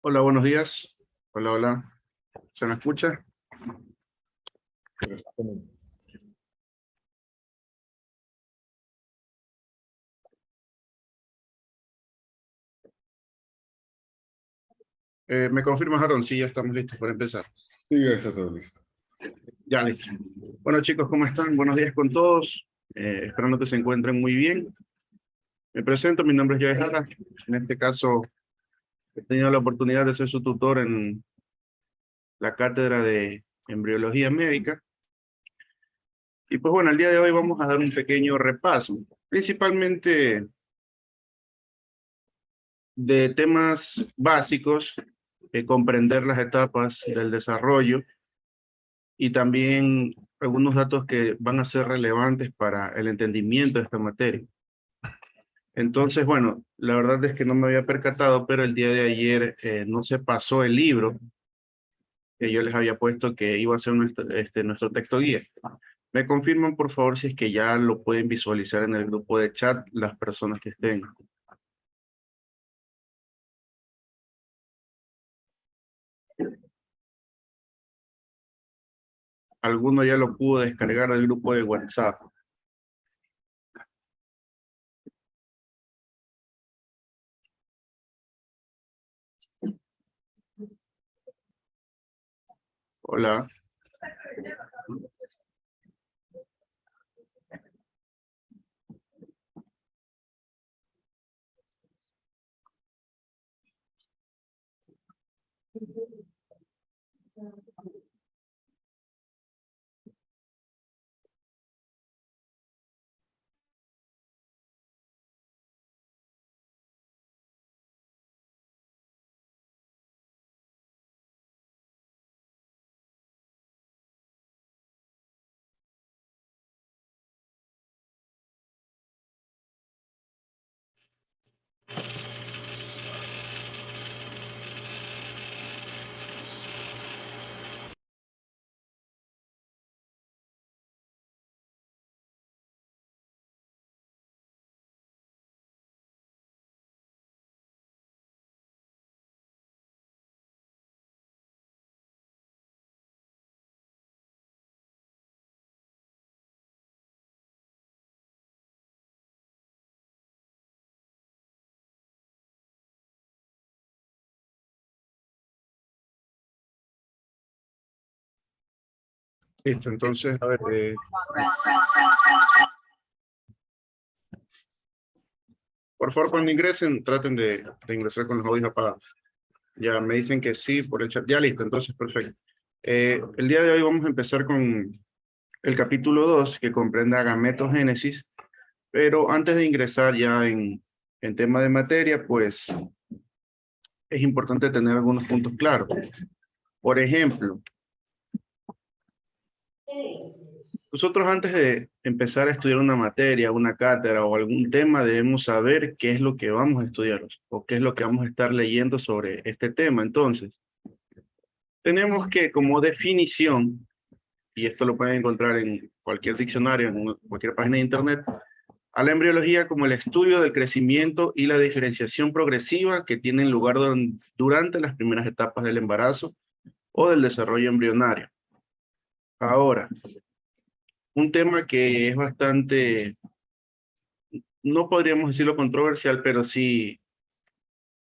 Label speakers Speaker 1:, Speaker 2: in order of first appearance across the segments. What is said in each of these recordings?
Speaker 1: Hola, buenos días. Hola, hola. ¿Se me escucha? ¿Me confirmas, Aaron? Sí, ya estamos listos para empezar.
Speaker 2: Sí, ya está todo listo.
Speaker 1: Ya, listo. Bueno, chicos, ¿cómo están? Buenos días con todos. Esperando que se encuentren muy bien. Me presento, mi nombre es Joe Jara. En este caso, he tenido la oportunidad de ser su tutor en la cátedra de embriología médica. Y pues bueno, el día de hoy vamos a dar un pequeño repaso, principalmente de temas básicos, comprender las etapas del desarrollo y también algunos datos que van a ser relevantes para el entendimiento de esta materia. Entonces, bueno, la verdad es que no me había percatado, pero el día de ayer no se pasó el libro que yo les había puesto que iba a ser nuestro texto guía. Me confirman, por favor, si es que ya lo pueden visualizar en el grupo de chat las personas que estén. Alguno ya lo pudo descargar del grupo de WhatsApp. Hola. Listo, entonces, a ver, por favor, cuando ingresen, traten de ingresar con los audios apagados. Ya me dicen que sí por el chat. Ya listo, entonces perfecto. El día de hoy vamos a empezar con el capítulo 2 que comprende gametogénesis, pero antes de ingresar ya en tema de materia, pues es importante tener algunos puntos claros. Por ejemplo, nosotros antes de empezar a estudiar una materia, una cátedra o algún tema, debemos saber qué es lo que vamos a estudiar o qué es lo que vamos a estar leyendo sobre este tema. Entonces, tenemos que como definición, y esto lo pueden encontrar en cualquier diccionario, en cualquier página de internet, a la embriología como el estudio del crecimiento y la diferenciación progresiva que tienen lugar durante las primeras etapas del embarazo o del desarrollo embrionario. Ahora, un tema que es bastante, no podríamos decirlo controversial, pero sí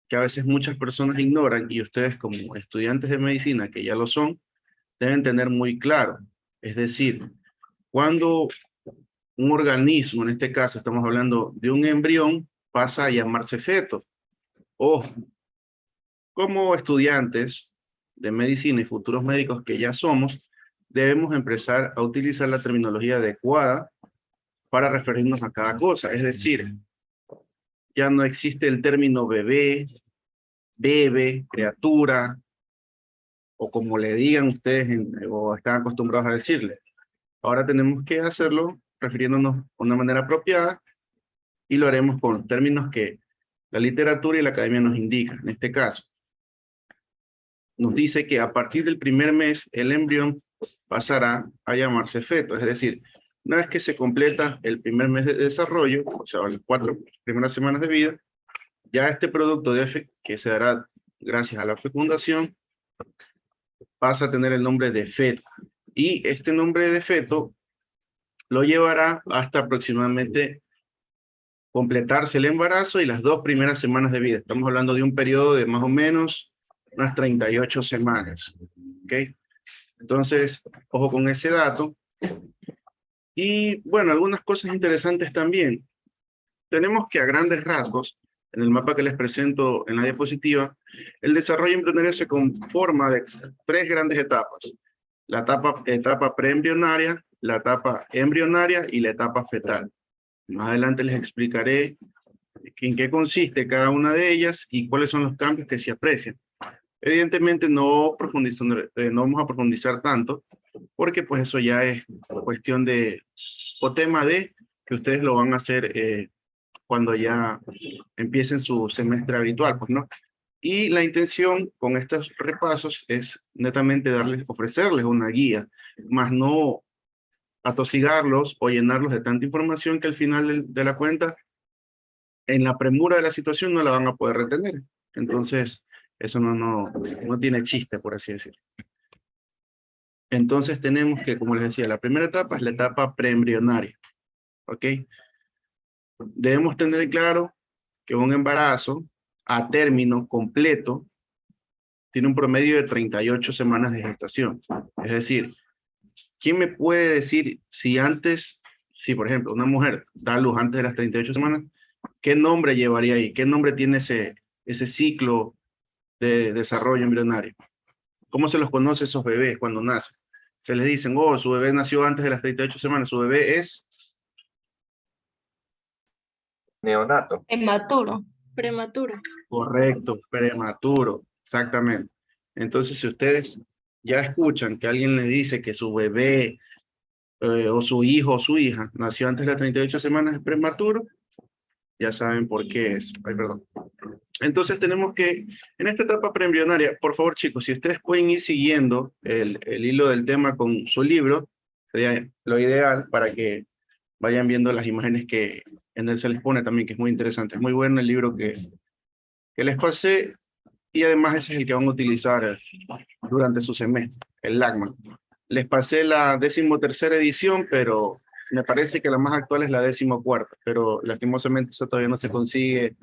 Speaker 1: que a veces muchas personas ignoran y ustedes como estudiantes de medicina que ya lo son, deben tener muy claro. Es decir, cuando un organismo, en este caso estamos hablando de un embrión, pasa a llamarse feto. Ojo, como estudiantes de medicina y futuros médicos que ya somos, debemos empezar a utilizar la terminología adecuada para referirnos a cada cosa. Es decir, ya no existe el término bebé, bebe, criatura, o como le digan ustedes o están acostumbrados a decirle. Ahora tenemos que hacerlo refiriéndonos de una manera apropiada y lo haremos con términos que la literatura y la academia nos indican. En este caso, nos dice que a partir del primer mes el embrión pasará a llamarse feto, es decir, una vez que se completa el primer mes de desarrollo, o sea, las 4 primeras semanas de vida, ya este producto que se dará gracias a la fecundación, pasa a tener el nombre de feto. Y este nombre de feto lo llevará hasta aproximadamente completarse el embarazo y las 2 primeras semanas de vida. Estamos hablando de un periodo de más o menos unas 38 semanas. ¿Ok? Entonces, ojo con ese dato. Y bueno, algunas cosas interesantes también. Tenemos que a grandes rasgos, en el mapa que les presento en la diapositiva, el desarrollo embrionario se conforma de 3 grandes etapas. La etapa preembrionaria, la etapa embrionaria y la etapa fetal. Más adelante les explicaré en qué consiste cada una de ellas y cuáles son los cambios que se aprecian. Evidentemente no vamos a profundizar tanto, porque pues eso ya es cuestión de, o tema de, que ustedes lo van a hacer cuando ya empiecen su semestre habitual, pues, ¿no? Y la intención con estos repasos es netamente ofrecerles una guía, más no atosigarlos o llenarlos de tanta información que al final de la cuenta, en la premura de la situación, no la van a poder retener. Entonces, eso no tiene chiste, por así decirlo. Entonces tenemos que, como les decía, la primera etapa es la etapa preembrionaria, ¿ok? Debemos tener claro que un embarazo a término completo tiene un promedio de 38 semanas de gestación. Es decir, ¿quién me puede decir si por ejemplo una mujer da a luz antes de las 38 semanas, qué nombre llevaría ahí? ¿Qué nombre tiene ese ciclo de desarrollo embrionario? ¿Cómo se los conoce a esos bebés cuando nacen? Se les dicen, oh, su bebé nació antes de las 38 semanas, su bebé es
Speaker 2: Neonato.
Speaker 3: Prematuro.
Speaker 1: correcto, prematuro, exactamente. Entonces, si ustedes ya escuchan que alguien les dice que su bebé o su hijo o su hija nació antes de las 38 semanas es prematuro, ya saben por qué es. Ay, perdón. Entonces tenemos que, en esta etapa preembrionaria, por favor chicos, si ustedes pueden ir siguiendo el hilo del tema con su libro, sería lo ideal para que vayan viendo las imágenes que en él se les pone también, que es muy interesante. Es muy bueno el libro que les pasé y además ese es el que van a utilizar durante su semestre, el LACMA. Les pasé la 13ª edición, pero me parece que la más actual es la 14ª, pero lastimosamente eso todavía no se consigue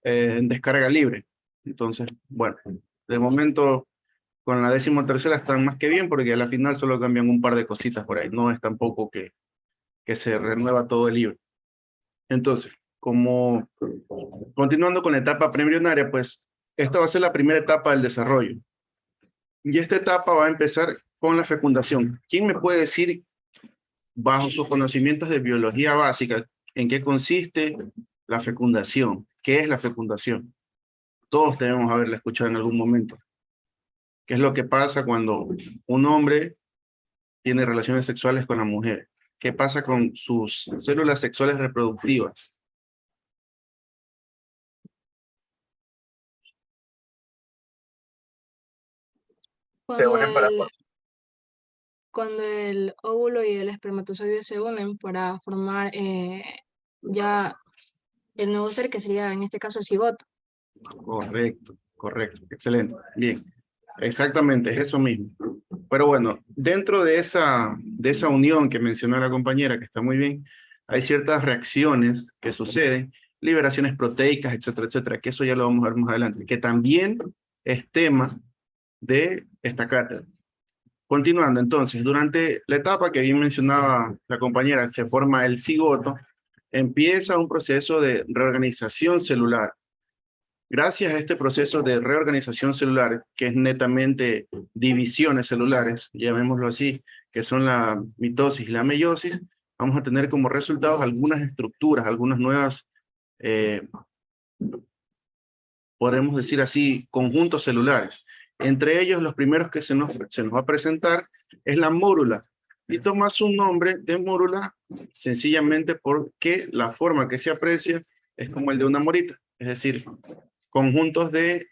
Speaker 1: en descarga libre. Entonces, bueno, de momento con la 13ª están más que bien porque a la final solo cambian un par de cositas por ahí, no es tampoco que se renueva todo el libro. Entonces, como continuando con la etapa preembrionaria, pues esta va a ser la primera etapa del desarrollo. Y esta etapa va a empezar con la fecundación. ¿Quién me puede decir, bajo sus conocimientos de biología básica, en qué consiste la fecundación? ¿Qué es la fecundación? Todos debemos haberla escuchado en algún momento. ¿Qué es lo que pasa cuando un hombre tiene relaciones sexuales con la mujer? ¿Qué pasa con sus células sexuales reproductivas?
Speaker 2: Se
Speaker 3: Cuando
Speaker 2: unen para
Speaker 3: el, cuando el óvulo y el espermatozoide se unen para formar ya el nuevo ser, que sería en este caso el cigoto.
Speaker 1: Correcto, correcto, excelente. Bien, exactamente, es eso mismo. Pero bueno, dentro de esa unión que mencionó la compañera, que está muy bien, hay ciertas reacciones que suceden, liberaciones proteicas, etcétera, que eso ya lo vamos a ver más adelante, que también es tema de esta cátedra. Continuando, entonces, durante la etapa que bien mencionaba la compañera, se forma el cigoto, empieza un proceso de reorganización celular. Gracias a este proceso de reorganización celular, que es netamente divisiones celulares, llamémoslo así, que son la mitosis y la meiosis, vamos a tener como resultados algunas estructuras, algunas nuevas, podemos decir así, conjuntos celulares. Entre ellos, los primeros que se nos va a presentar es la mórula. Y toma su nombre de mórula sencillamente porque la forma que se aprecia es como el de una morita, es decir, conjuntos de,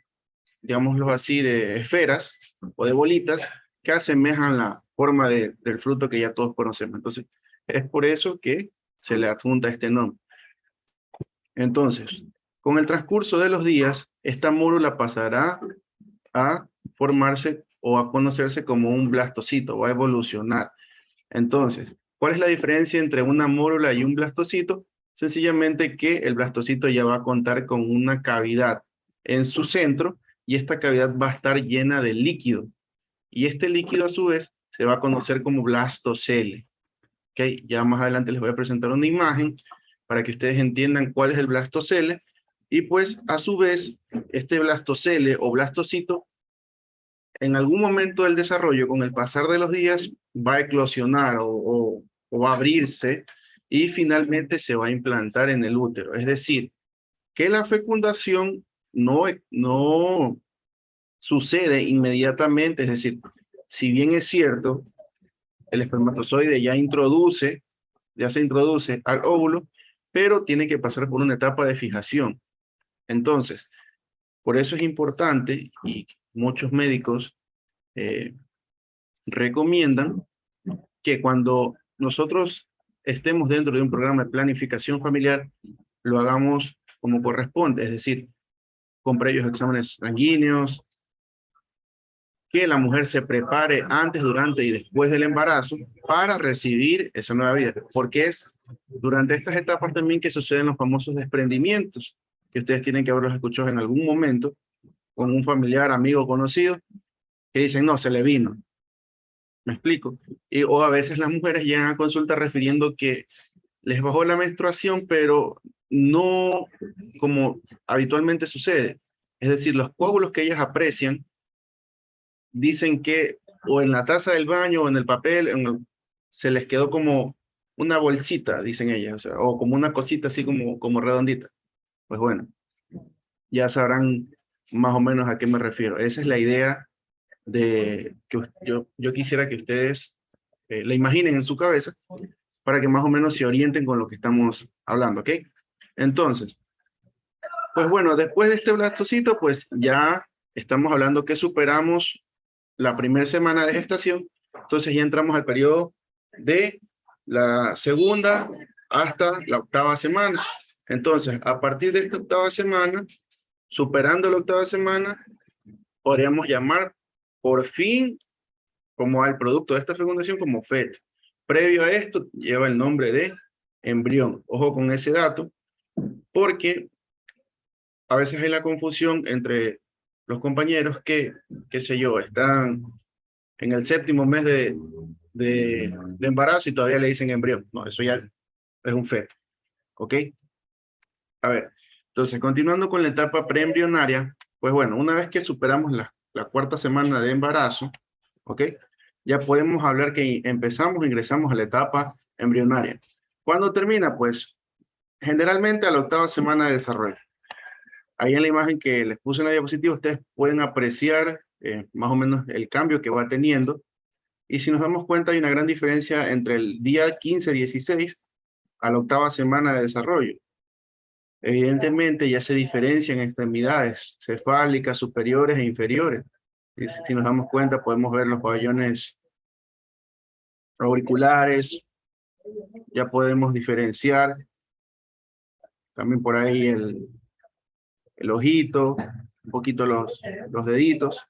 Speaker 1: digámoslo así, de esferas o de bolitas que asemejan la forma del fruto que ya todos conocemos. Entonces, es por eso que se le adjunta este nombre. Entonces, Con el transcurso de los días, esta mórula pasará a formarse o a conocerse como un blastocito, va a evolucionar. Entonces, ¿cuál es la diferencia entre una mórula y un blastocito? Sencillamente que el blastocito ya va a contar con una cavidad en su centro y esta cavidad va a estar llena de líquido. Y este líquido a su vez se va a conocer como blastocele. ¿Okay? Ya más adelante les voy a presentar una imagen para que ustedes entiendan cuál es el blastocele. Y pues a su vez, este blastocele o blastocito, en algún momento del desarrollo, con el pasar de los días, va a eclosionar o va a abrirse y finalmente se va a implantar en el útero. Es decir, que la fecundación no sucede inmediatamente. Es decir, si bien es cierto, el espermatozoide ya se introduce al óvulo, pero tiene que pasar por una etapa de fijación. Entonces, por eso es importante y muchos médicos recomiendan que cuando nosotros estemos dentro de un programa de planificación familiar, lo hagamos como corresponde, es decir, con previos exámenes sanguíneos, que la mujer se prepare antes, durante y después del embarazo para recibir esa nueva vida, porque es durante estas etapas también que suceden los famosos desprendimientos, que ustedes tienen que haberlos escuchado en algún momento con un familiar, amigo, conocido, que dicen, no, se le vino. ¿Me explico? O a veces las mujeres llegan a consulta refiriendo que les bajó la menstruación, pero no como habitualmente sucede. Es decir, los coágulos que ellas aprecian dicen que o en la taza del baño o en el papel se les quedó como una bolsita, dicen ellas, o sea, o como una cosita así como redondita. Pues bueno, ya sabrán más o menos a qué me refiero. Esa es la idea de que yo quisiera que ustedes la imaginen en su cabeza para que más o menos se orienten con lo que estamos hablando, ¿ok? Entonces, pues bueno, después de este blastocito, pues ya estamos hablando que superamos la primera semana de gestación, entonces ya entramos al periodo de la segunda hasta la octava semana. Entonces, a partir de esta octava semana, superando la octava semana, podríamos llamar por fin como al producto de esta fecundación como feto. Previo a esto, lleva el nombre de embrión. Ojo con ese dato, porque a veces hay la confusión entre los compañeros que, qué sé yo, están en el séptimo mes de embarazo y todavía le dicen embrión. No, eso ya es un feto. ¿Ok? A ver, entonces, continuando con la etapa preembrionaria, pues bueno, una vez que superamos la cuarta semana de embarazo, ¿ok? Ya podemos hablar que ingresamos a la etapa embrionaria. ¿Cuándo termina? Pues generalmente a la octava semana de desarrollo. Ahí en la imagen que les puse en la diapositiva, ustedes pueden apreciar más o menos el cambio que va teniendo. Y si nos damos cuenta, hay una gran diferencia entre el día 15-16 a la octava semana de desarrollo. Evidentemente ya se diferencian extremidades cefálicas superiores e inferiores. Y si nos damos cuenta, podemos ver los pabellones auriculares, ya podemos diferenciar también por ahí el ojito, un poquito los deditos.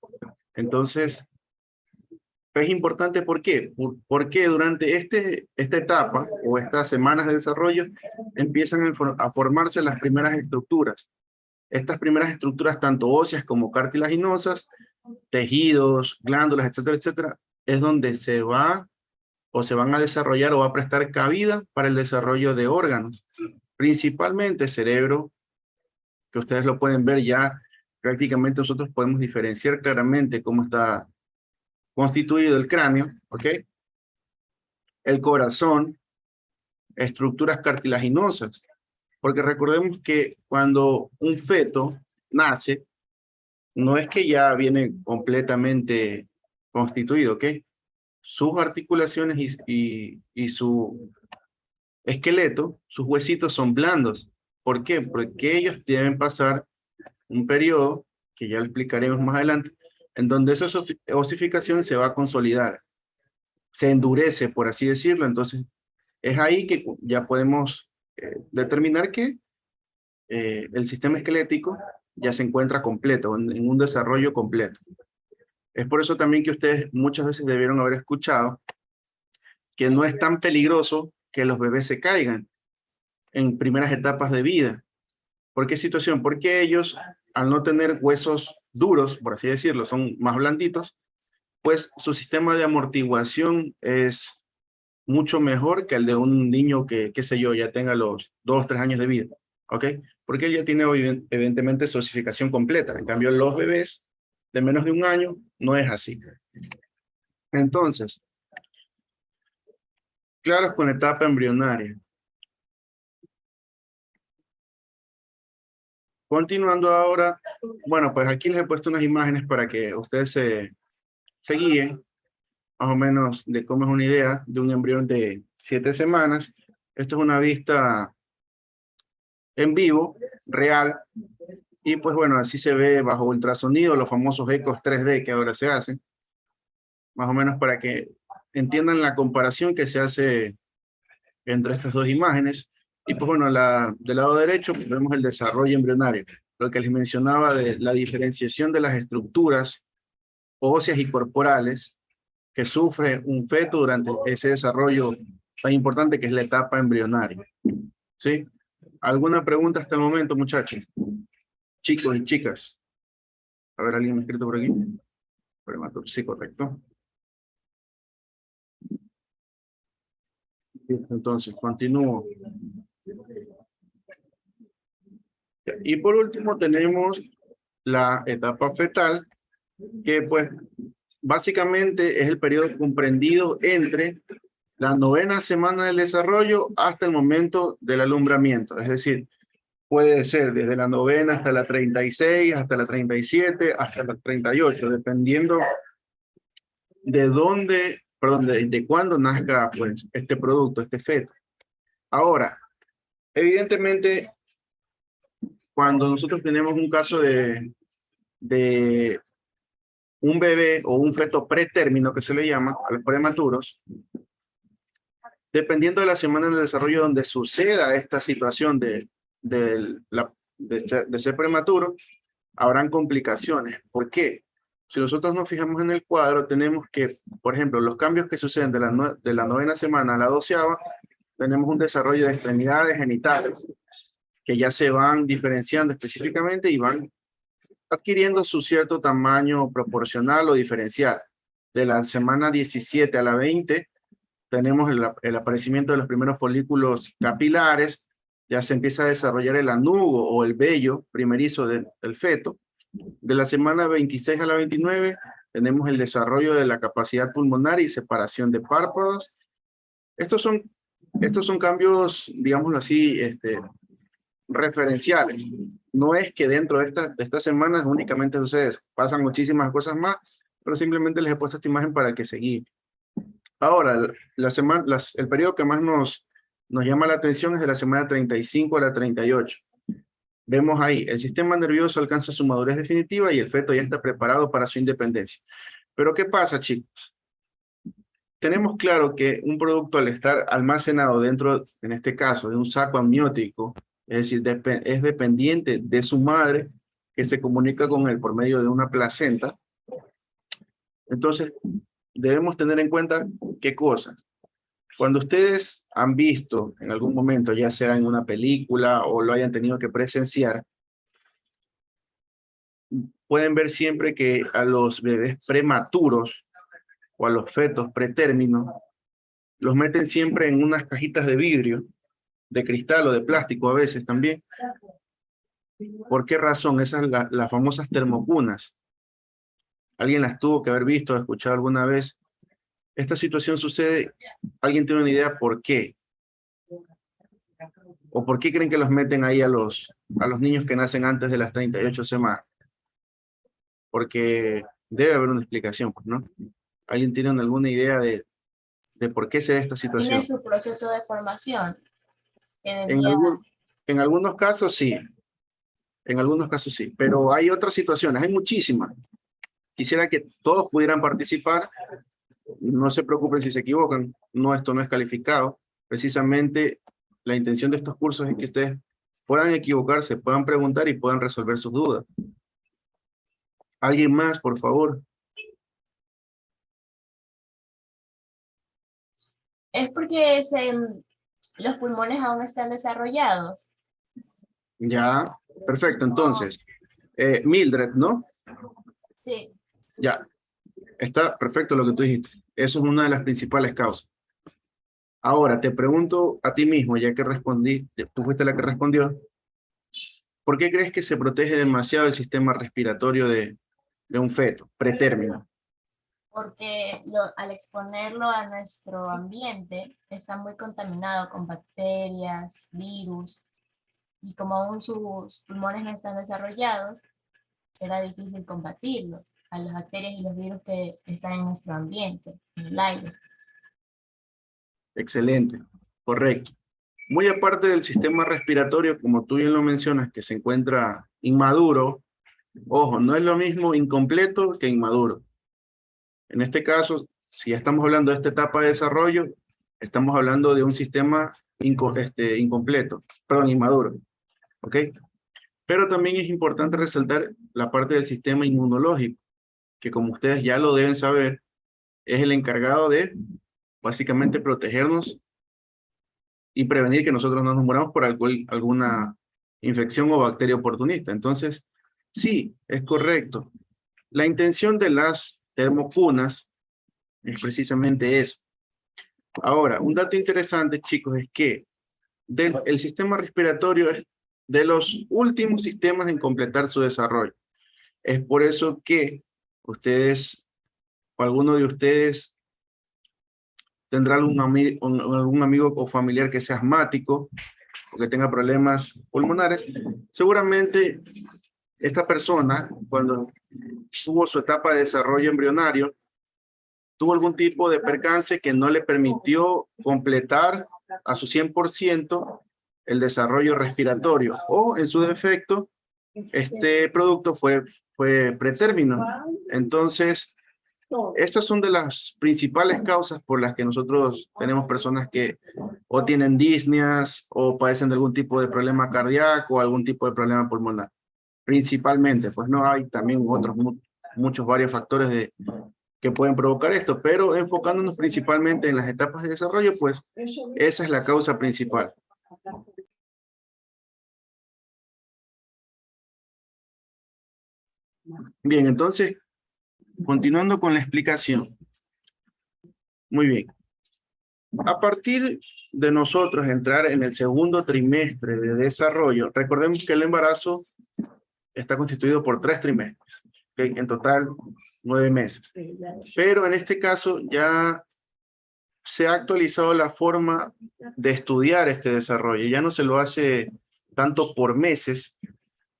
Speaker 1: Entonces, es importante, ¿por qué? Porque durante esta etapa o estas semanas de desarrollo empiezan a formarse las primeras estructuras. Estas primeras estructuras, tanto óseas como cartilaginosas, tejidos, glándulas, etcétera, etcétera, es donde se van a desarrollar o va a prestar cabida para el desarrollo de órganos, principalmente cerebro, que ustedes lo pueden ver ya, prácticamente nosotros podemos diferenciar claramente cómo está constituido el cráneo, ¿ok? El corazón, estructuras cartilaginosas, porque recordemos que cuando un feto nace, no es que ya viene completamente constituido, ¿ok? Sus articulaciones y su esqueleto, sus huesitos son blandos. ¿Por qué? Porque ellos deben pasar un periodo, que ya lo explicaremos más adelante, en donde esa osificación se va a consolidar, se endurece, por así decirlo. Entonces, es ahí que ya podemos determinar que el sistema esquelético ya se encuentra completo, en un desarrollo completo. Es por eso también que ustedes muchas veces debieron haber escuchado que no es tan peligroso que los bebés se caigan en primeras etapas de vida. ¿Por qué situación? Porque ellos, al no tener huesos duros, por así decirlo, son más blanditos, pues su sistema de amortiguación es mucho mejor que el de un niño que, qué sé yo, ya tenga los 2, 3 años de vida, ¿ok? Porque él ya tiene evidentemente su osificación completa. En cambio, los bebés de menos de un año no es así. Entonces, claro, con la etapa embrionaria. Continuando ahora, bueno, pues aquí les he puesto unas imágenes para que ustedes se guíen, más o menos de cómo es una idea de un embrión de 7 semanas. Esto es una vista en vivo, real, y pues bueno, así se ve bajo ultrasonido, los famosos ecos 3D que ahora se hacen, más o menos para que entiendan la comparación que se hace entre estas dos imágenes. Y pues bueno, del lado derecho pues vemos el desarrollo embrionario, lo que les mencionaba de la diferenciación de las estructuras óseas y corporales que sufre un feto durante ese desarrollo tan importante que es la etapa embrionaria. ¿Sí? ¿Alguna pregunta hasta el momento, muchachos? Chicos y chicas. A ver, ¿alguien me ha escrito por aquí? Prematuro, sí, correcto. Entonces, continúo. Y por último tenemos la etapa fetal, que pues básicamente es el periodo comprendido entre la 9ª semana del desarrollo hasta el momento del alumbramiento. Es decir, puede ser desde la 9ª hasta la 36, hasta la 37, hasta la 38, dependiendo de dónde, perdón, de cuándo nazca pues este producto, este feto. Ahora, evidentemente, cuando nosotros tenemos un caso de un bebé o un feto pretérmino, que se le llama, a los prematuros, dependiendo de la semana de desarrollo donde suceda esta situación de ser prematuro, habrán complicaciones. ¿Por qué? Si nosotros nos fijamos en el cuadro, tenemos que, por ejemplo, los cambios que suceden de la 9ª semana a la 12ª, tenemos un desarrollo de extremidades genitales que ya se van diferenciando específicamente y van adquiriendo su cierto tamaño proporcional o diferencial. De la semana 17 a la 20, tenemos el aparecimiento de los primeros folículos capilares, ya se empieza a desarrollar el anugo o el vello primerizo del feto. De la semana 26 a la 29, tenemos el desarrollo de la capacidad pulmonar y separación de párpados. Estos son cambios, digámoslo así, referenciales. No es que dentro de estas semanas únicamente sucede eso. Pasan muchísimas cosas más, pero simplemente les he puesto esta imagen para que se guíen. Ahora, el periodo que más nos llama la atención es de la semana 35 a la 38. Vemos ahí, el sistema nervioso alcanza su madurez definitiva y el feto ya está preparado para su independencia. Pero ¿qué pasa, chicos? Tenemos claro que un producto al estar almacenado dentro, en este caso, de un saco amniótico, es decir, es dependiente de su madre, que se comunica con él por medio de una placenta. Entonces, debemos tener en cuenta qué cosas. Cuando ustedes han visto en algún momento, ya sea en una película o lo hayan tenido que presenciar, pueden ver siempre que a los bebés prematuros o a los fetos pretérminos los meten siempre en unas cajitas de vidrio, de cristal o de plástico a veces también. ¿Por qué razón? Esas las famosas termocunas. ¿Alguien las tuvo que haber visto o escuchado alguna vez? Esta situación sucede, ¿alguien tiene una idea por qué? ¿O por qué creen que los meten ahí a los niños que nacen antes de las 38 semanas? Porque debe haber una explicación, pues, ¿no? ¿Alguien tiene alguna idea de por qué se da esta situación?
Speaker 4: Tiene su proceso de formación.
Speaker 1: En algunos casos sí. En algunos casos sí. Pero hay otras situaciones, hay muchísimas. Quisiera que todos pudieran participar. No se preocupen si se equivocan. No, esto no es calificado. Precisamente la intención de estos cursos es que ustedes puedan equivocarse, puedan preguntar y puedan resolver sus dudas. ¿Alguien más, por favor?
Speaker 4: Es porque los pulmones aún no están desarrollados.
Speaker 1: Ya, perfecto. Entonces, Mildred, ¿no?
Speaker 4: Sí.
Speaker 1: Ya, está perfecto lo que tú dijiste. Eso es una de las principales causas. Ahora, te pregunto a ti mismo, ya que respondí, tú fuiste la que respondió, ¿por qué crees que se protege demasiado el sistema respiratorio de un feto, pretérmino?
Speaker 4: Porque al exponerlo a nuestro ambiente está muy contaminado con bacterias, virus, y como aún sus pulmones no están desarrollados, será difícil combatirlos, a las bacterias y los virus que están en nuestro ambiente, en el aire.
Speaker 1: Excelente, correcto. Muy aparte del sistema respiratorio, como tú bien lo mencionas, que se encuentra inmaduro, ojo, no es lo mismo incompleto que inmaduro. En este caso, si ya estamos hablando de esta etapa de desarrollo, estamos hablando de un sistema incompleto, perdón, inmaduro, ¿ok? Pero también es importante resaltar la parte del sistema inmunológico, que como ustedes ya lo deben saber, es el encargado de básicamente protegernos y prevenir que nosotros no nos muramos por alguna infección o bacteria oportunista. Entonces, sí, es correcto. La intención de las termocunas es precisamente eso. Ahora, un dato interesante, chicos, es que el sistema respiratorio es de los últimos sistemas en completar su desarrollo. Es por eso que ustedes, o alguno de ustedes, tendrá algún amigo o familiar que sea asmático o que tenga problemas pulmonares. Seguramente esta persona, cuando tuvo su etapa de desarrollo embrionario, tuvo algún tipo de percance que no le permitió completar a su 100% el desarrollo respiratorio, o en su defecto, este producto fue pretérmino. Entonces, estas son de las principales causas por las que nosotros tenemos personas que o tienen disneas o padecen de algún tipo de problema cardíaco o algún tipo de problema pulmonar. Principalmente, pues no hay también otros muchos varios factores que pueden provocar esto, pero enfocándonos principalmente en las etapas de desarrollo, pues esa es la causa principal. Bien, entonces, continuando con la explicación. Muy bien. A partir de nosotros entrar en el segundo trimestre de desarrollo, recordemos que el embarazo está constituido por 3 trimestres, ¿okay? En total 9 meses. Pero en este caso ya se ha actualizado la forma de estudiar este desarrollo. Ya no se lo hace tanto por meses,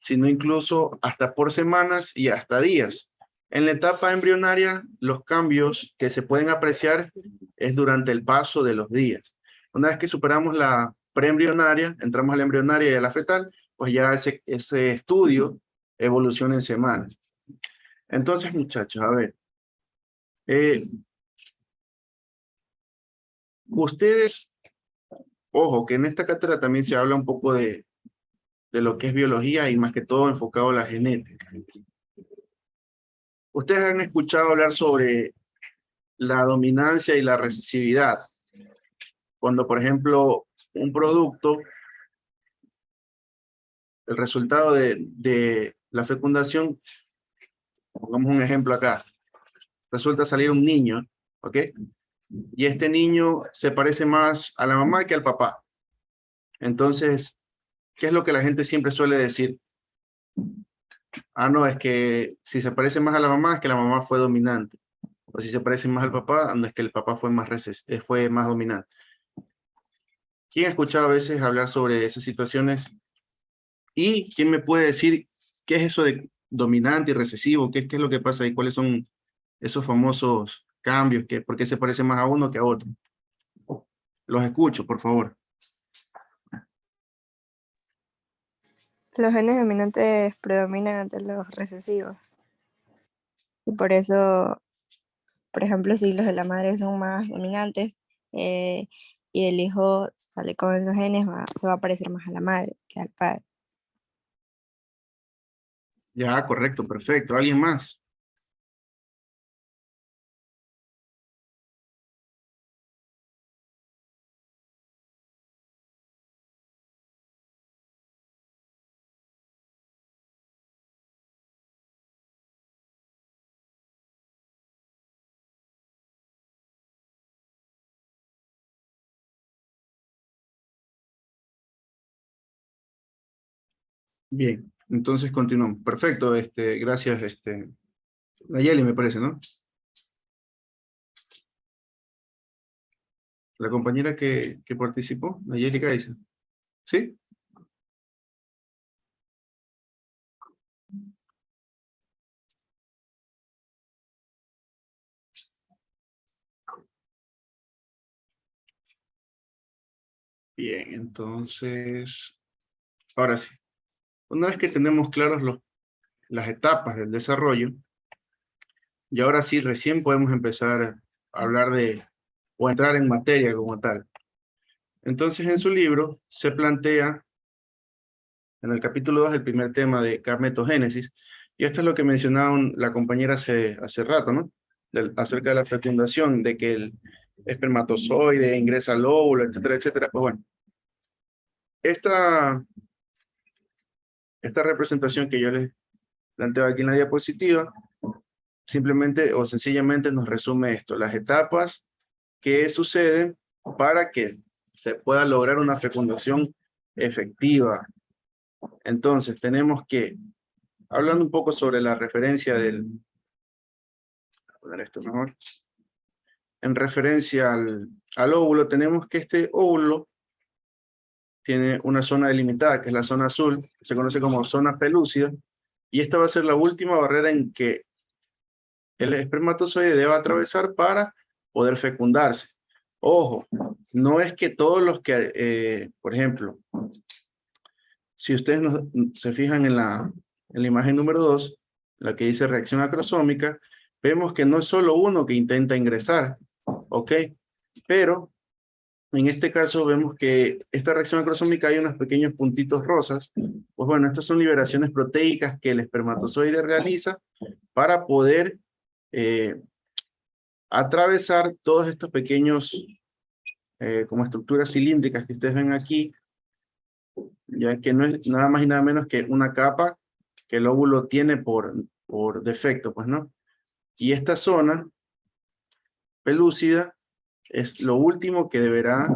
Speaker 1: sino incluso hasta por semanas y hasta días. En la etapa embrionaria, los cambios que se pueden apreciar es durante el paso de los días. Una vez que superamos la preembrionaria, entramos a la embrionaria y a la fetal, pues ya ese estudio evoluciona en semanas. Entonces, muchachos, a ver. Ustedes, ojo, que en esta cátedra también se habla un poco de lo que es biología y más que todo enfocado a la genética. Ustedes han escuchado hablar sobre la dominancia y la recesividad. Cuando, por ejemplo, un producto, el resultado de la fecundación, pongamos un ejemplo acá, resulta salir un niño, ¿ok? Y este niño se parece más a la mamá que al papá. Entonces, ¿qué es lo que la gente siempre suele decir? Ah, no, es que si se parece más a la mamá, es que la mamá fue dominante. O si se parece más al papá, no es que el papá fue más dominante. ¿Quién ha escuchado a veces hablar sobre esas situaciones? ¿Y quién me puede decir qué es eso de dominante y recesivo? ¿Qué es lo que pasa ahí? ¿Cuáles son esos famosos cambios? ¿Por qué se parece más a uno que a otro? Los escucho, por favor.
Speaker 5: Los genes dominantes predominan ante los recesivos. Y por eso, por ejemplo, si los de la madre son más dominantes, y el hijo sale con esos genes, se va a parecer más a la madre que al padre.
Speaker 1: Ya, correcto, perfecto. ¿Alguien más? Bien, entonces continuamos. Perfecto, gracias, Nayeli me parece, ¿no? La compañera que participó, Nayeli Caiza. ¿Sí? Bien, entonces, ahora sí. Una vez que tenemos claros las etapas del desarrollo, y ahora sí, recién podemos empezar a hablar o entrar en materia como tal. Entonces, en su libro se plantea, en el capítulo 2, el primer tema de gametogénesis, y esto es lo que mencionaba la compañera hace rato, ¿no? Acerca de la fecundación, de que el espermatozoide ingresa al óvulo, etcétera, etcétera. Pues bueno, esta representación que yo les planteo aquí en la diapositiva, simplemente o sencillamente nos resume esto, las etapas que suceden para que se pueda lograr una fecundación efectiva. Entonces, tenemos que, hablando un poco sobre la referencia voy a poner esto mejor, en referencia al óvulo, tenemos que este óvulo tiene una zona delimitada, que es la zona azul, que se conoce como zona pelúcida, y esta va a ser la última barrera en que el espermatozoide debe atravesar para poder fecundarse. Ojo, no es que todos los que, por ejemplo, si ustedes se fijan en la imagen número 2, la que dice reacción acrosómica, vemos que no es solo uno que intenta ingresar, ¿ok? Pero en este caso vemos que esta reacción acrosómica hay unos pequeños puntitos rosas. Pues bueno, estas son liberaciones proteicas que el espermatozoide realiza para poder atravesar todos estos pequeños, como estructuras cilíndricas que ustedes ven aquí, ya que no es nada más y nada menos que una capa que el óvulo tiene por defecto, pues, ¿no? Y esta zona pelúcida es lo último que deberá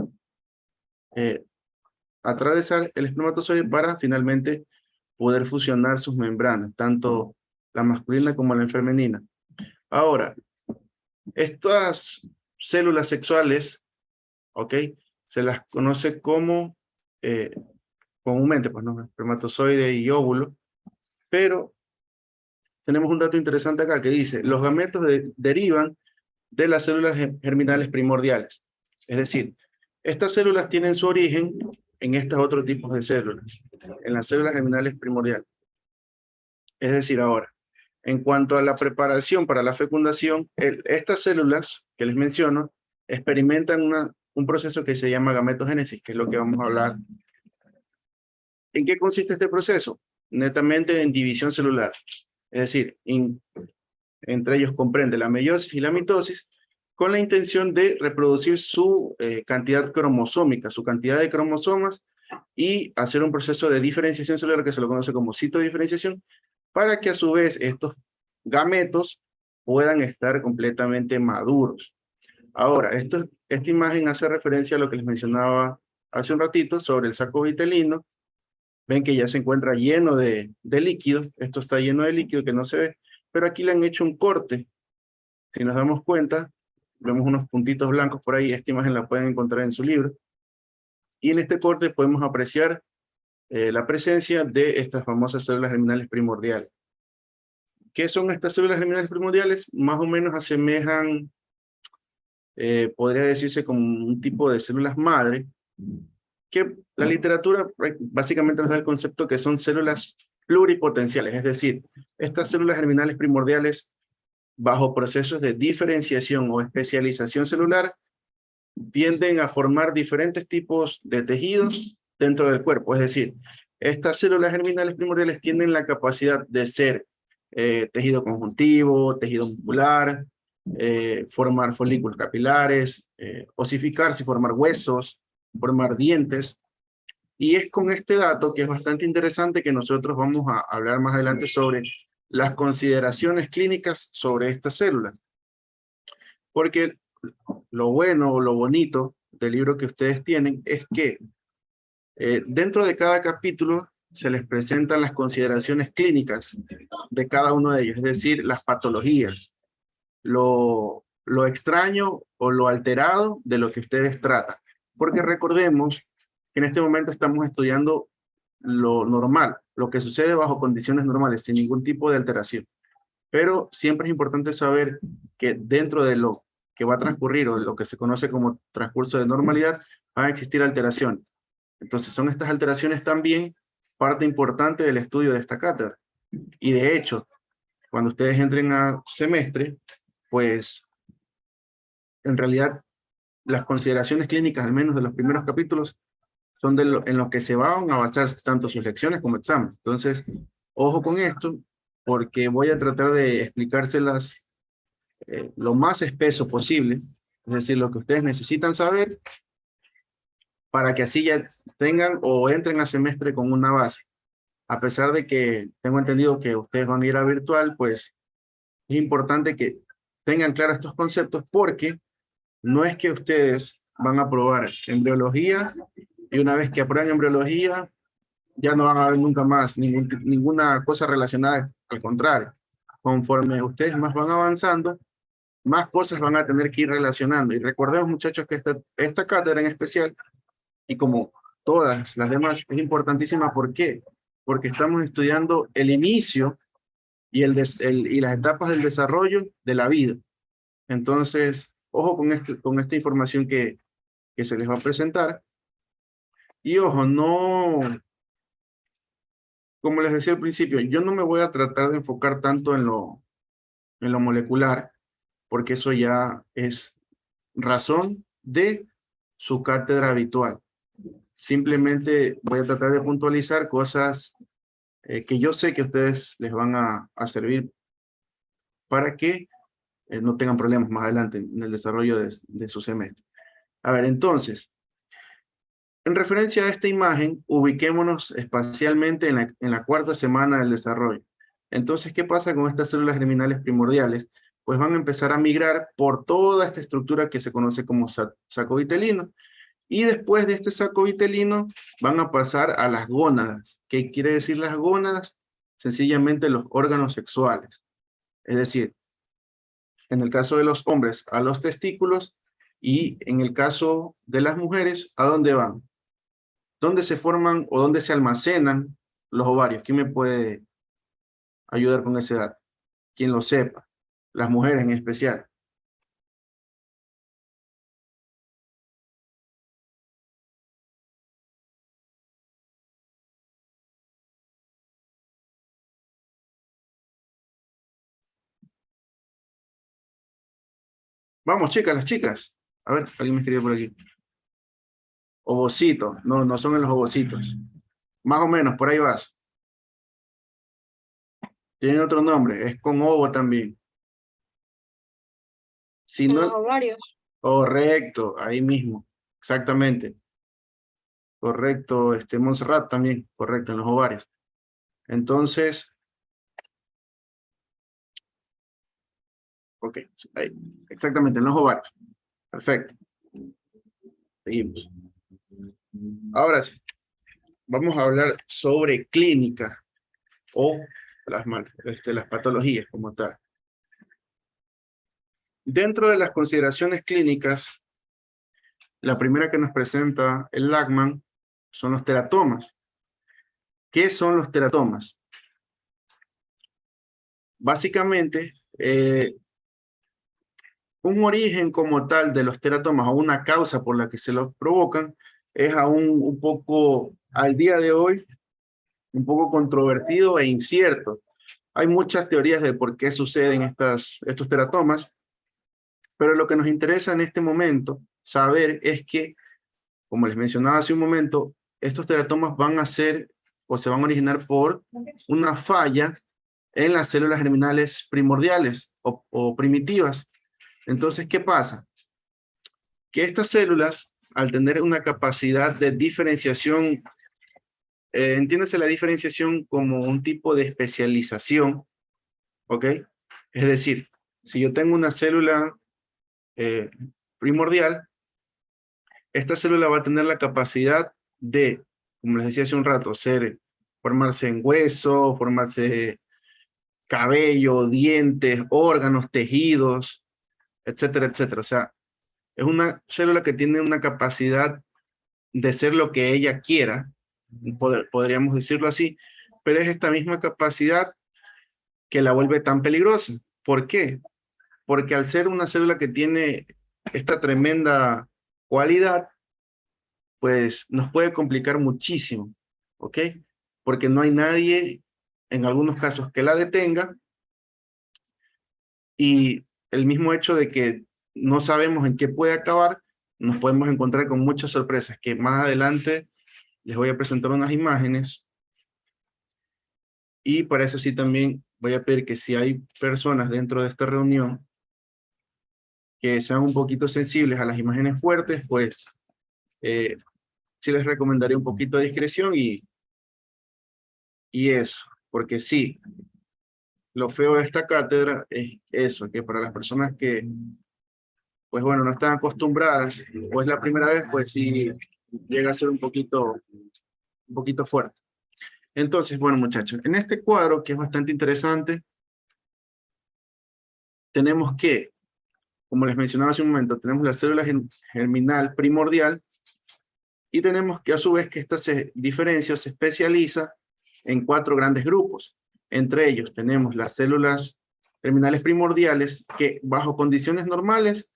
Speaker 1: atravesar el espermatozoide para finalmente poder fusionar sus membranas, tanto la masculina como la femenina. Ahora, estas células sexuales, ¿ok? Se las conoce como, comúnmente, pues no, espermatozoide y óvulo, pero tenemos un dato interesante acá que dice, los gametos derivan de las células germinales primordiales. Es decir, estas células tienen su origen en estos otros tipos de células, en las células germinales primordiales. Es decir, ahora, en cuanto a la preparación para la fecundación, estas células que les menciono experimentan un proceso que se llama gametogénesis, que es lo que vamos a hablar. ¿En qué consiste este proceso? Netamente en división celular. Es decir, entre ellos comprende la meiosis y la mitosis, con la intención de reproducir su cantidad cromosómica, su cantidad de cromosomas, y hacer un proceso de diferenciación celular que se lo conoce como citodiferenciación, para que a su vez estos gametos puedan estar completamente maduros. Ahora, esta imagen hace referencia a lo que les mencionaba hace un ratito sobre el saco vitelino. Ven que ya se encuentra lleno de líquido. Esto está lleno de líquido que no se ve, pero aquí le han hecho un corte. Si nos damos cuenta, vemos unos puntitos blancos por ahí. Esta imagen la pueden encontrar en su libro. Y en este corte podemos apreciar la presencia de estas famosas células germinales primordiales. ¿Qué son estas células germinales primordiales? Más o menos asemejan, podría decirse, como un tipo de células madre, que la literatura básicamente nos da el concepto que son células pluripotenciales, es decir, estas células germinales primordiales, bajo procesos de diferenciación o especialización celular, tienden a formar diferentes tipos de tejidos dentro del cuerpo. Es decir, estas células germinales primordiales tienen la capacidad de ser tejido conjuntivo, tejido muscular, formar folículos capilares, osificarse y formar huesos, formar dientes. Y es con este dato que es bastante interesante que nosotros vamos a hablar más adelante sobre las consideraciones clínicas sobre estas células. Porque lo bueno o lo bonito del libro que ustedes tienen es que dentro de cada capítulo se les presentan las consideraciones clínicas de cada uno de ellos, es decir, las patologías, lo extraño o lo alterado de lo que ustedes tratan. Porque recordemos que en este momento estamos estudiando lo normal, lo que sucede bajo condiciones normales, sin ningún tipo de alteración. Pero siempre es importante saber que dentro de lo que va a transcurrir o de lo que se conoce como transcurso de normalidad, van a existir alteraciones. Entonces son estas alteraciones también parte importante del estudio de esta cátedra. Y de hecho, cuando ustedes entren a semestre, pues en realidad las consideraciones clínicas, al menos de los primeros capítulos, son en los que se van a basar tanto sus lecciones como exámenes. Entonces, ojo con esto, porque voy a tratar de explicárselas lo más espeso posible, es decir, lo que ustedes necesitan saber, para que así ya tengan o entren a semestre con una base. A pesar de que tengo entendido que ustedes van a ir a virtual, pues es importante que tengan claros estos conceptos, porque no es que ustedes van a probar embriología y una vez que aprueban embriología ya no van a ver nunca más ninguna cosa relacionada. Al contrario, conforme ustedes más van avanzando, más cosas van a tener que ir relacionando. Y recordemos, muchachos, que esta cátedra en especial, y como todas las demás, es importantísima. ¿Por qué? Porque estamos estudiando el inicio y las etapas del desarrollo de la vida. Entonces, ojo con esta información que se les va a presentar. Y ojo, no, como les decía al principio, yo no me voy a tratar de enfocar tanto en lo molecular, porque eso ya es razón de su cátedra habitual. Simplemente voy a tratar de puntualizar cosas que yo sé que a ustedes les van a servir para que no tengan problemas más adelante en el desarrollo de su semestre. A ver, entonces, en referencia a esta imagen, ubiquémonos espacialmente en la cuarta semana del desarrollo. Entonces, ¿qué pasa con estas células germinales primordiales? Pues van a empezar a migrar por toda esta estructura que se conoce como saco vitelino. Y después de este saco vitelino van a pasar a las gónadas. ¿Qué quiere decir las gónadas? Sencillamente los órganos sexuales. Es decir, en el caso de los hombres, a los testículos, y en el caso de las mujeres, ¿a dónde van? ¿Dónde se forman o dónde se almacenan los ovarios? ¿Quién me puede ayudar con ese dato? Quien lo sepa. Las mujeres en especial. Vamos, chicas, las chicas. A ver, alguien me escribió por aquí. Ovocito. No, no son en los ovocitos. Más o menos, por ahí vas. Tiene otro nombre, es con ovo también. Si
Speaker 3: En los
Speaker 1: no,
Speaker 3: ovarios.
Speaker 1: correcto, ahí mismo. Exactamente. Correcto, Montserrat también, correcto, en los ovarios. Entonces, ok, ahí, exactamente, en los ovarios. Perfecto. Seguimos. Ahora sí, vamos a hablar sobre clínica o las patologías como tal. Dentro de las consideraciones clínicas, la primera que nos presenta el Lachman son los teratomas. ¿Qué son los teratomas? Básicamente, un origen como tal de los teratomas o una causa por la que se los provocan es aún un poco, al día de hoy, un poco controvertido e incierto. Hay muchas teorías de por qué suceden estos teratomas, pero lo que nos interesa en este momento saber es que, como les mencionaba hace un momento, estos teratomas van a ser o se van a originar por una falla en las células germinales primordiales o primitivas. Entonces, ¿qué pasa? Que estas células, al tener una capacidad de diferenciación, entiéndase la diferenciación como un tipo de especialización, ¿ok? Es decir, si yo tengo una célula primordial, esta célula va a tener la capacidad de, como les decía hace un rato, formarse en hueso, formarse cabello, dientes, órganos, tejidos, etcétera, etcétera. O sea, es una célula que tiene una capacidad de ser lo que ella quiera, podríamos decirlo así, pero es esta misma capacidad que la vuelve tan peligrosa. ¿Por qué? Porque al ser una célula que tiene esta tremenda cualidad, pues nos puede complicar muchísimo, ¿ok? Porque no hay nadie, en algunos casos, que la detenga, y el mismo hecho de que no sabemos en qué puede acabar, nos podemos encontrar con muchas sorpresas, que más adelante les voy a presentar unas imágenes, y para eso sí también voy a pedir que si hay personas dentro de esta reunión que sean un poquito sensibles a las imágenes fuertes, pues sí les recomendaría un poquito de discreción y eso, porque sí, lo feo de esta cátedra es eso, que para las personas que, pues bueno, no están acostumbradas, o es la primera vez, pues sí, llega a ser un poquito fuerte. Entonces, bueno, muchachos, en este cuadro, que es bastante interesante, tenemos que, como les mencionaba hace un momento, tenemos la célula germinal primordial, y tenemos que a su vez que esta se diferencia o se especializa en 4 grandes grupos. Entre ellos tenemos las células germinales primordiales que bajo condiciones normales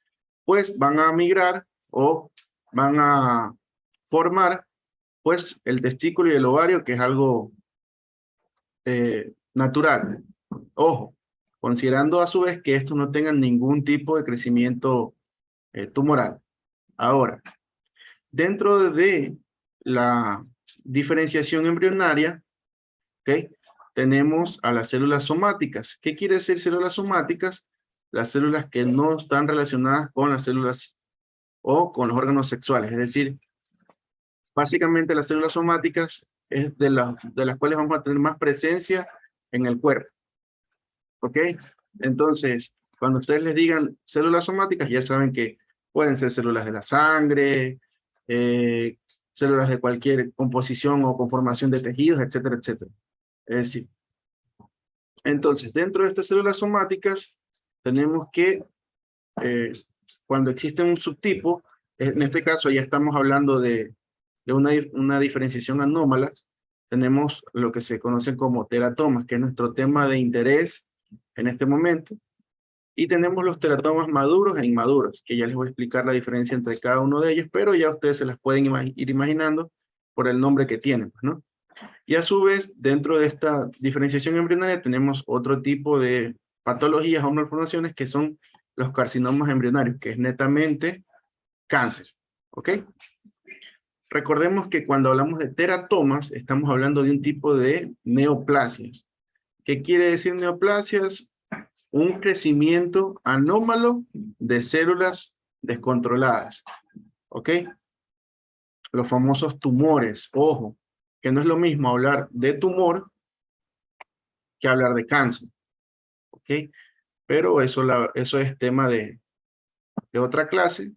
Speaker 1: pues van a migrar o van a formar pues el testículo y el ovario, que es algo natural. Ojo, considerando a su vez que estos no tengan ningún tipo de crecimiento tumoral. Ahora, dentro de la diferenciación embrionaria, ¿ok? Tenemos a las células somáticas. ¿Qué quiere decir células somáticas? Las células que no están relacionadas con las células o con los órganos sexuales. Es decir, básicamente las células somáticas es de las cuales vamos a tener más presencia en el cuerpo. ¿Ok? Entonces, cuando ustedes les digan células somáticas, ya saben que pueden ser células de la sangre, células de cualquier composición o conformación de tejidos, etcétera, etcétera. Es decir, entonces, dentro de estas células somáticas, tenemos que, cuando existe un subtipo, en este caso ya estamos hablando de una diferenciación anómala, tenemos lo que se conocen como teratomas, que es nuestro tema de interés en este momento, y tenemos los teratomas maduros e inmaduros, que ya les voy a explicar la diferencia entre cada uno de ellos, pero ya ustedes se las pueden ir imaginando por el nombre que tienen, ¿no? Y a su vez, dentro de esta diferenciación embrionaria tenemos otro tipo de patologías o malformaciones que son los carcinomas embrionarios, que es netamente cáncer, ¿ok? Recordemos que cuando hablamos de teratomas, estamos hablando de un tipo de neoplasias. ¿Qué quiere decir neoplasias? Un crecimiento anómalo de células descontroladas, ¿ok? Los famosos tumores, ojo, que no es lo mismo hablar de tumor que hablar de cáncer, ¿ok? Pero eso es tema de otra clase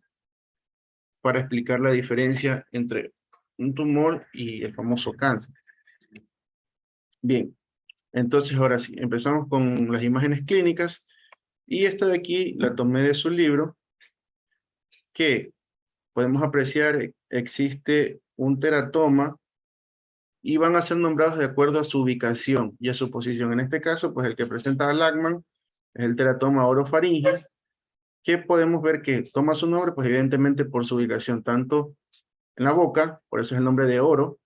Speaker 1: para explicar la diferencia entre un tumor y el famoso cáncer. Bien, entonces ahora sí, empezamos con las imágenes clínicas, y esta de aquí la tomé de su libro, que podemos apreciar, existe un teratoma y van a ser nombrados de acuerdo a su ubicación y a su posición. En este caso, pues el que presenta a Lachman es el teratoma orofaringeo, que podemos ver que toma su nombre, pues evidentemente por su ubicación, tanto en la boca, por eso es el nombre de oro,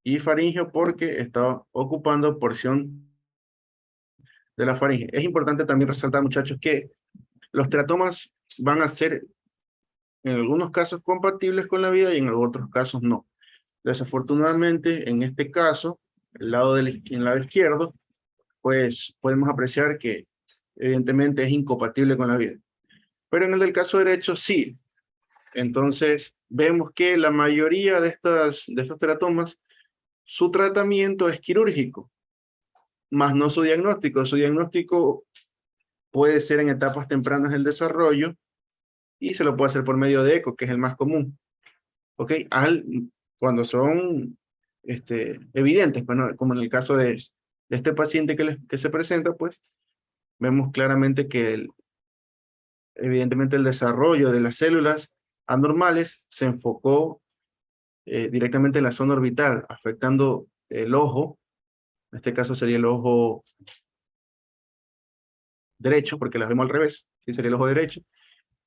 Speaker 1: y faringeo porque está ocupando porción de la faringe. Es importante también resaltar, muchachos, que los teratomas van a ser en algunos casos compatibles con la vida y en otros casos no. Desafortunadamente, en este caso, el lado izquierdo, pues podemos apreciar que evidentemente es incompatible con la vida. Pero en el del caso derecho, sí. Entonces, vemos que la mayoría de estos teratomas, su tratamiento es quirúrgico, más no su diagnóstico. Su diagnóstico puede ser en etapas tempranas del desarrollo y se lo puede hacer por medio de eco, que es el más común. ¿Ok? Cuando son evidentes, bueno, como en el caso de este paciente que se presenta, pues vemos claramente que evidentemente el desarrollo de las células anormales se enfocó directamente en la zona orbital, afectando el ojo. En este caso sería el ojo derecho, porque las vemos al revés, que sería el ojo derecho.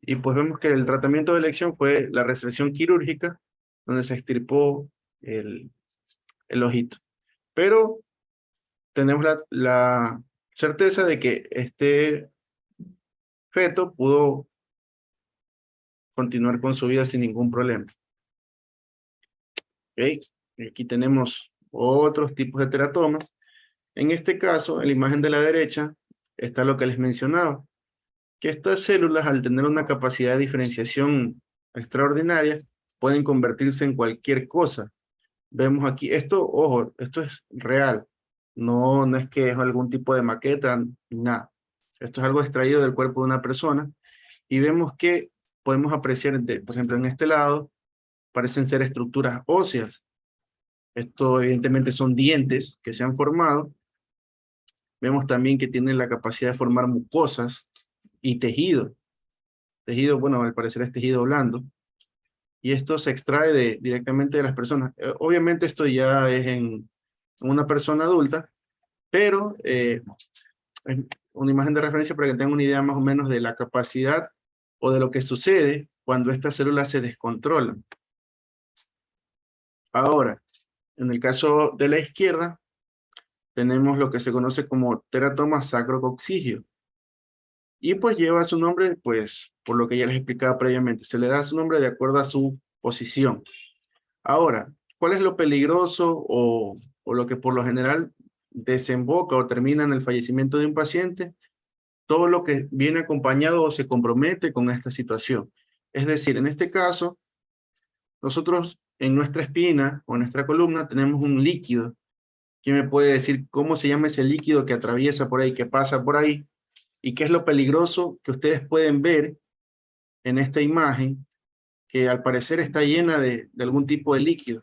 Speaker 1: Y pues vemos que el tratamiento de elección fue la resección quirúrgica, donde se extirpó el ojito. Pero tenemos la certeza de que este feto pudo continuar con su vida sin ningún problema. ¿Okay? Aquí tenemos otros tipos de teratomas. En este caso, en la imagen de la derecha, está lo que les mencionaba, que estas células, al tener una capacidad de diferenciación extraordinaria, pueden convertirse en cualquier cosa. Vemos aquí, ojo, esto es real. No es que es algún tipo de maqueta, nada. Esto es algo extraído del cuerpo de una persona. Y vemos que podemos apreciar, por ejemplo, en este lado, parecen ser estructuras óseas. Esto evidentemente son dientes que se han formado. Vemos también que tienen la capacidad de formar mucosas y tejido. Tejido, bueno, al parecer es tejido blando. Y esto se extrae directamente de las personas. Obviamente esto ya es en una persona adulta, pero es una imagen de referencia para que tengan una idea más o menos de la capacidad o de lo que sucede cuando estas células se descontrolan. Ahora, en el caso de la izquierda, tenemos lo que se conoce como teratoma sacrococcigio. Y pues lleva su nombre, pues, por lo que ya les explicaba previamente. Se le da su nombre de acuerdo a su posición. Ahora, ¿cuál es lo peligroso o lo que por lo general desemboca o termina en el fallecimiento de un paciente? Todo lo que viene acompañado o se compromete con esta situación. Es decir, en este caso, nosotros en nuestra espina o en nuestra columna tenemos un líquido. ¿Quién me puede decir cómo se llama ese líquido que atraviesa por ahí, que pasa por ahí? ¿Y qué es lo peligroso que ustedes pueden ver en esta imagen, que al parecer está llena de algún tipo de líquido?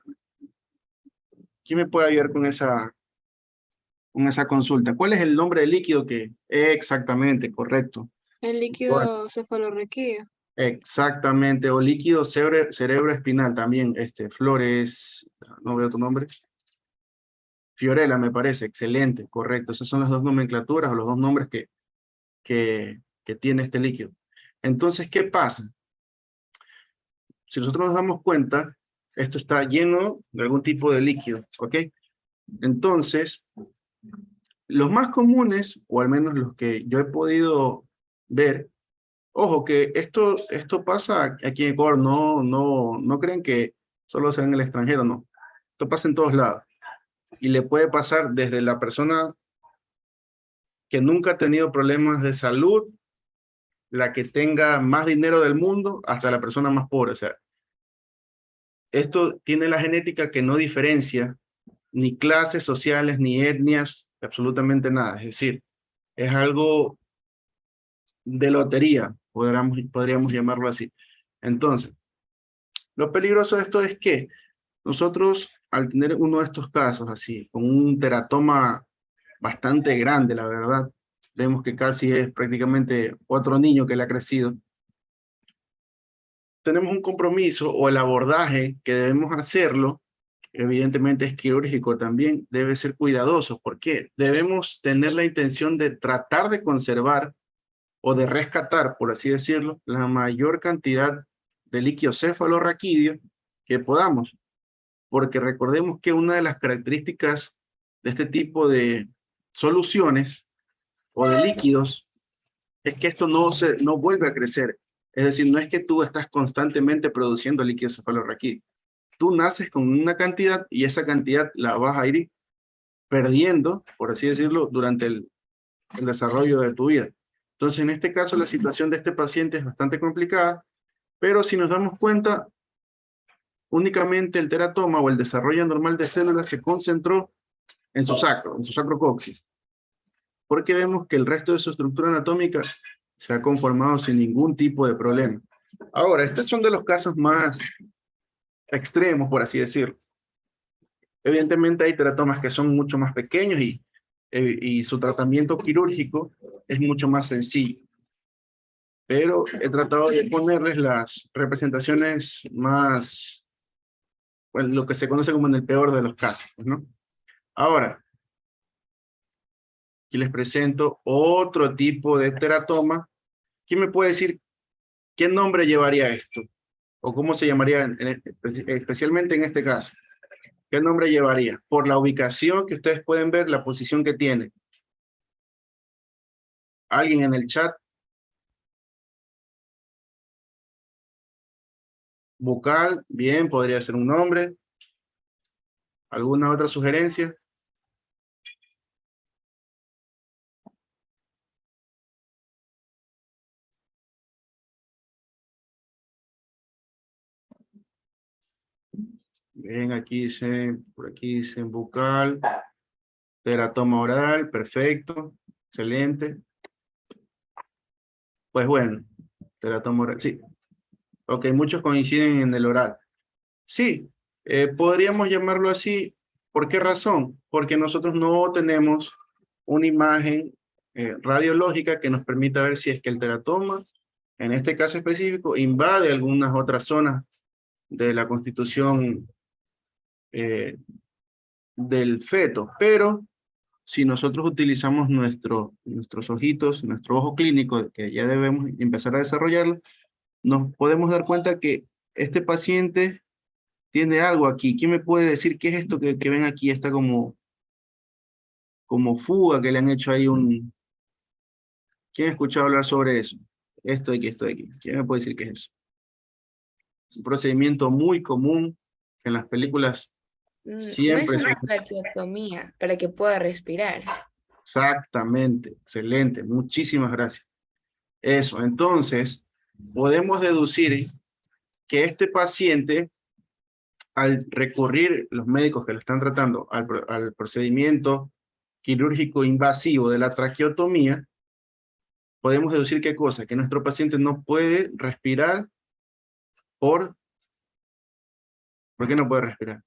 Speaker 1: ¿Quién me puede ayudar con esa consulta? ¿Cuál es el nombre del líquido que... Exactamente, correcto.
Speaker 3: El líquido cefalorraquídeo.
Speaker 1: Exactamente, o líquido cerebroespinal también, Flores, no veo tu nombre. Fiorella, me parece, excelente, correcto. Esas son las dos nomenclaturas o los dos nombres que tiene este líquido. Entonces, ¿qué pasa? Si nosotros nos damos cuenta, esto está lleno de algún tipo de líquido, ¿ok? Entonces, los más comunes, o al menos los que yo he podido ver, ojo que esto pasa aquí en Ecuador, no creen que solo sea en el extranjero, no. Esto pasa en todos lados. Y le puede pasar desde la persona que nunca ha tenido problemas de salud, la que tenga más dinero del mundo, hasta la persona más pobre. O sea, esto tiene la genética que no diferencia ni clases sociales, ni etnias, absolutamente nada. Es decir, es algo de lotería, podríamos llamarlo así. Entonces, lo peligroso de esto es que nosotros, al tener uno de estos casos así, con un teratoma bastante grande, la verdad, vemos que casi es prácticamente otro niño que le ha crecido, tenemos un compromiso o el abordaje que debemos hacerlo, evidentemente es quirúrgico también, debe ser cuidadoso. ¿Por qué? Debemos tener la intención de tratar de conservar o de rescatar, por así decirlo, la mayor cantidad de líquido cefalorraquídeo que podamos. Porque recordemos que una de las características de este tipo de soluciones o de líquidos es que esto no vuelve a crecer. Es decir, no es que tú estás constantemente produciendo líquido cefalorraquídeo. Tú naces con una cantidad y esa cantidad la vas a ir perdiendo, por así decirlo, durante el desarrollo de tu vida. Entonces, en este caso, la situación de este paciente es bastante complicada, pero si nos damos cuenta, únicamente el teratoma o el desarrollo normal de células se concentró en su sacrocoxis, porque vemos que el resto de su estructura anatómica se ha conformado sin ningún tipo de problema. Ahora, estos son de los casos más extremos, por así decirlo. Evidentemente hay teratomas que son mucho más pequeños y su tratamiento quirúrgico es mucho más sencillo. Pero he tratado de ponerles las representaciones más, bueno, lo que se conoce como en el peor de los casos, ¿no? Ahora, aquí les presento otro tipo de teratoma. ¿Quién me puede decir qué nombre llevaría esto? ¿O cómo se llamaría especialmente en este caso? ¿Qué nombre llevaría? Por la ubicación que ustedes pueden ver, la posición que tiene. ¿Alguien en el chat? Bucal, bien, podría ser un nombre. ¿Alguna otra sugerencia? Bien, aquí dice, por aquí dicen bucal, teratoma oral, perfecto, excelente. Pues bueno, teratoma oral, sí. Ok, muchos coinciden en el oral. Sí, podríamos llamarlo así. ¿Por qué razón? Porque nosotros no tenemos una imagen radiológica que nos permita ver si es que el teratoma, en este caso específico, invade algunas otras zonas de la constitución del feto. Pero si nosotros utilizamos nuestros ojitos, nuestro ojo clínico, que ya debemos empezar a desarrollarlo, nos podemos dar cuenta que este paciente tiene algo aquí. ¿Quién me puede decir qué es esto que ven aquí? Está como fuga, que le han hecho ahí un... ¿Quién ha escuchado hablar sobre eso? Esto de aquí, esto de aquí. ¿Quién me puede decir qué es eso? Un procedimiento muy común que en las películas
Speaker 6: No es
Speaker 1: siempre...
Speaker 6: una traqueotomía para que pueda respirar.
Speaker 1: Exactamente, excelente, muchísimas gracias. Eso, entonces, podemos deducir que este paciente, al recurrir los médicos que lo están tratando al procedimiento quirúrgico invasivo de la traqueotomía, podemos deducir qué cosa, que nuestro paciente no puede respirar ¿por qué no puede respirar?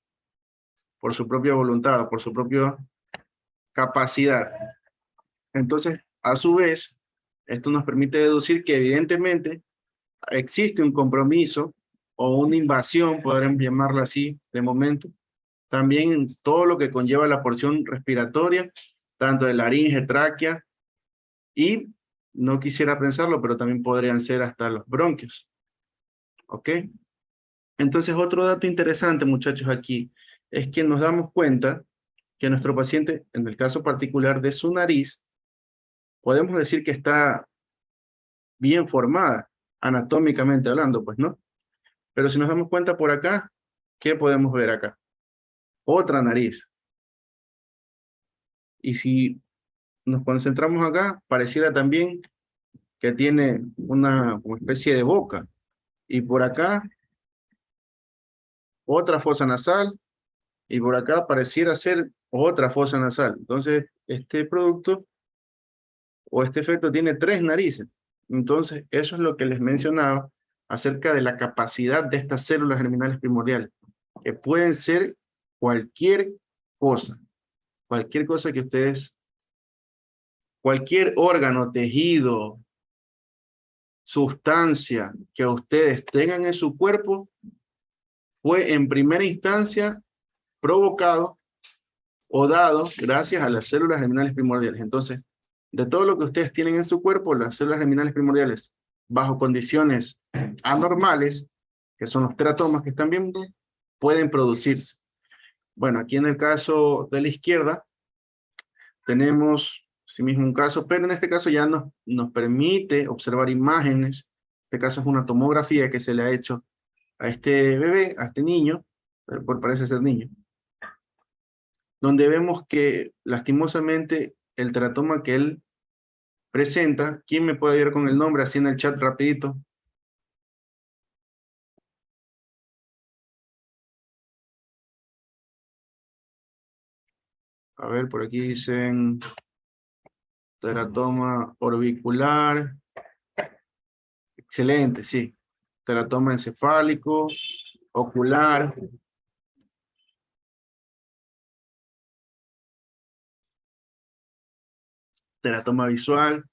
Speaker 1: Por su propia voluntad, por su propia capacidad. Entonces, a su vez, esto nos permite deducir que evidentemente existe un compromiso o una invasión, podremos llamarla así de momento, también en todo lo que conlleva la porción respiratoria, tanto de laringe, tráquea, y no quisiera pensarlo, pero también podrían ser hasta los bronquios. ¿Ok? Entonces, otro dato interesante, muchachos, aquí, es que nos damos cuenta que nuestro paciente, en el caso particular de su nariz, podemos decir que está bien formada, anatómicamente hablando, pues, ¿no? Pero si nos damos cuenta por acá, ¿qué podemos ver acá? Otra nariz. Y si nos concentramos acá, pareciera también que tiene una como especie de boca. Y por acá, otra fosa nasal. Y por acá pareciera ser otra fosa nasal. Entonces, este producto o este efecto tiene 3 narices. Entonces, eso es lo que les mencionaba acerca de la capacidad de estas células germinales primordiales, que pueden ser cualquier cosa que ustedes, cualquier órgano, tejido, sustancia que ustedes tengan en su cuerpo, fue en primera instancia provocado o dado gracias a las células germinales primordiales. Entonces, de todo lo que ustedes tienen en su cuerpo, las células germinales primordiales, bajo condiciones anormales, que son los teratomas que están viendo, pueden producirse. Bueno, aquí en el caso de la izquierda, tenemos sí mismo un caso, pero en este caso ya nos permite observar imágenes este caso es una tomografía que se le ha hecho a este bebé, a este niño, parece ser niño, donde vemos que lastimosamente el teratoma que él presenta, ¿quién me puede ayudar con el nombre así en el chat rapidito? A ver, por aquí dicen teratoma orbicular. Excelente, sí. Teratoma encefálico, ocular. Teratoma visual.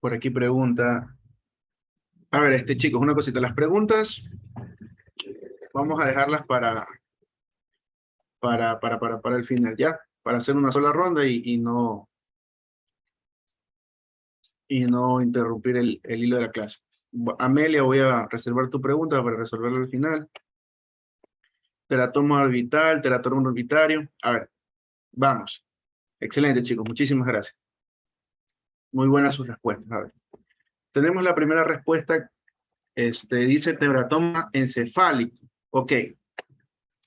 Speaker 1: Por aquí pregunta. A ver, chicos, una cosita. Las preguntas vamos a dejarlas para el final, ¿ya? Para hacer una sola ronda y no interrumpir el hilo de la clase. Amelia, voy a reservar tu pregunta para resolverla al final. Teratoma orbital, teratoma orbitario. A ver, vamos. Excelente, chicos. Muchísimas gracias. Muy buenas sus respuestas. A ver. Tenemos la primera respuesta. Dice teratoma encefálico. Ok.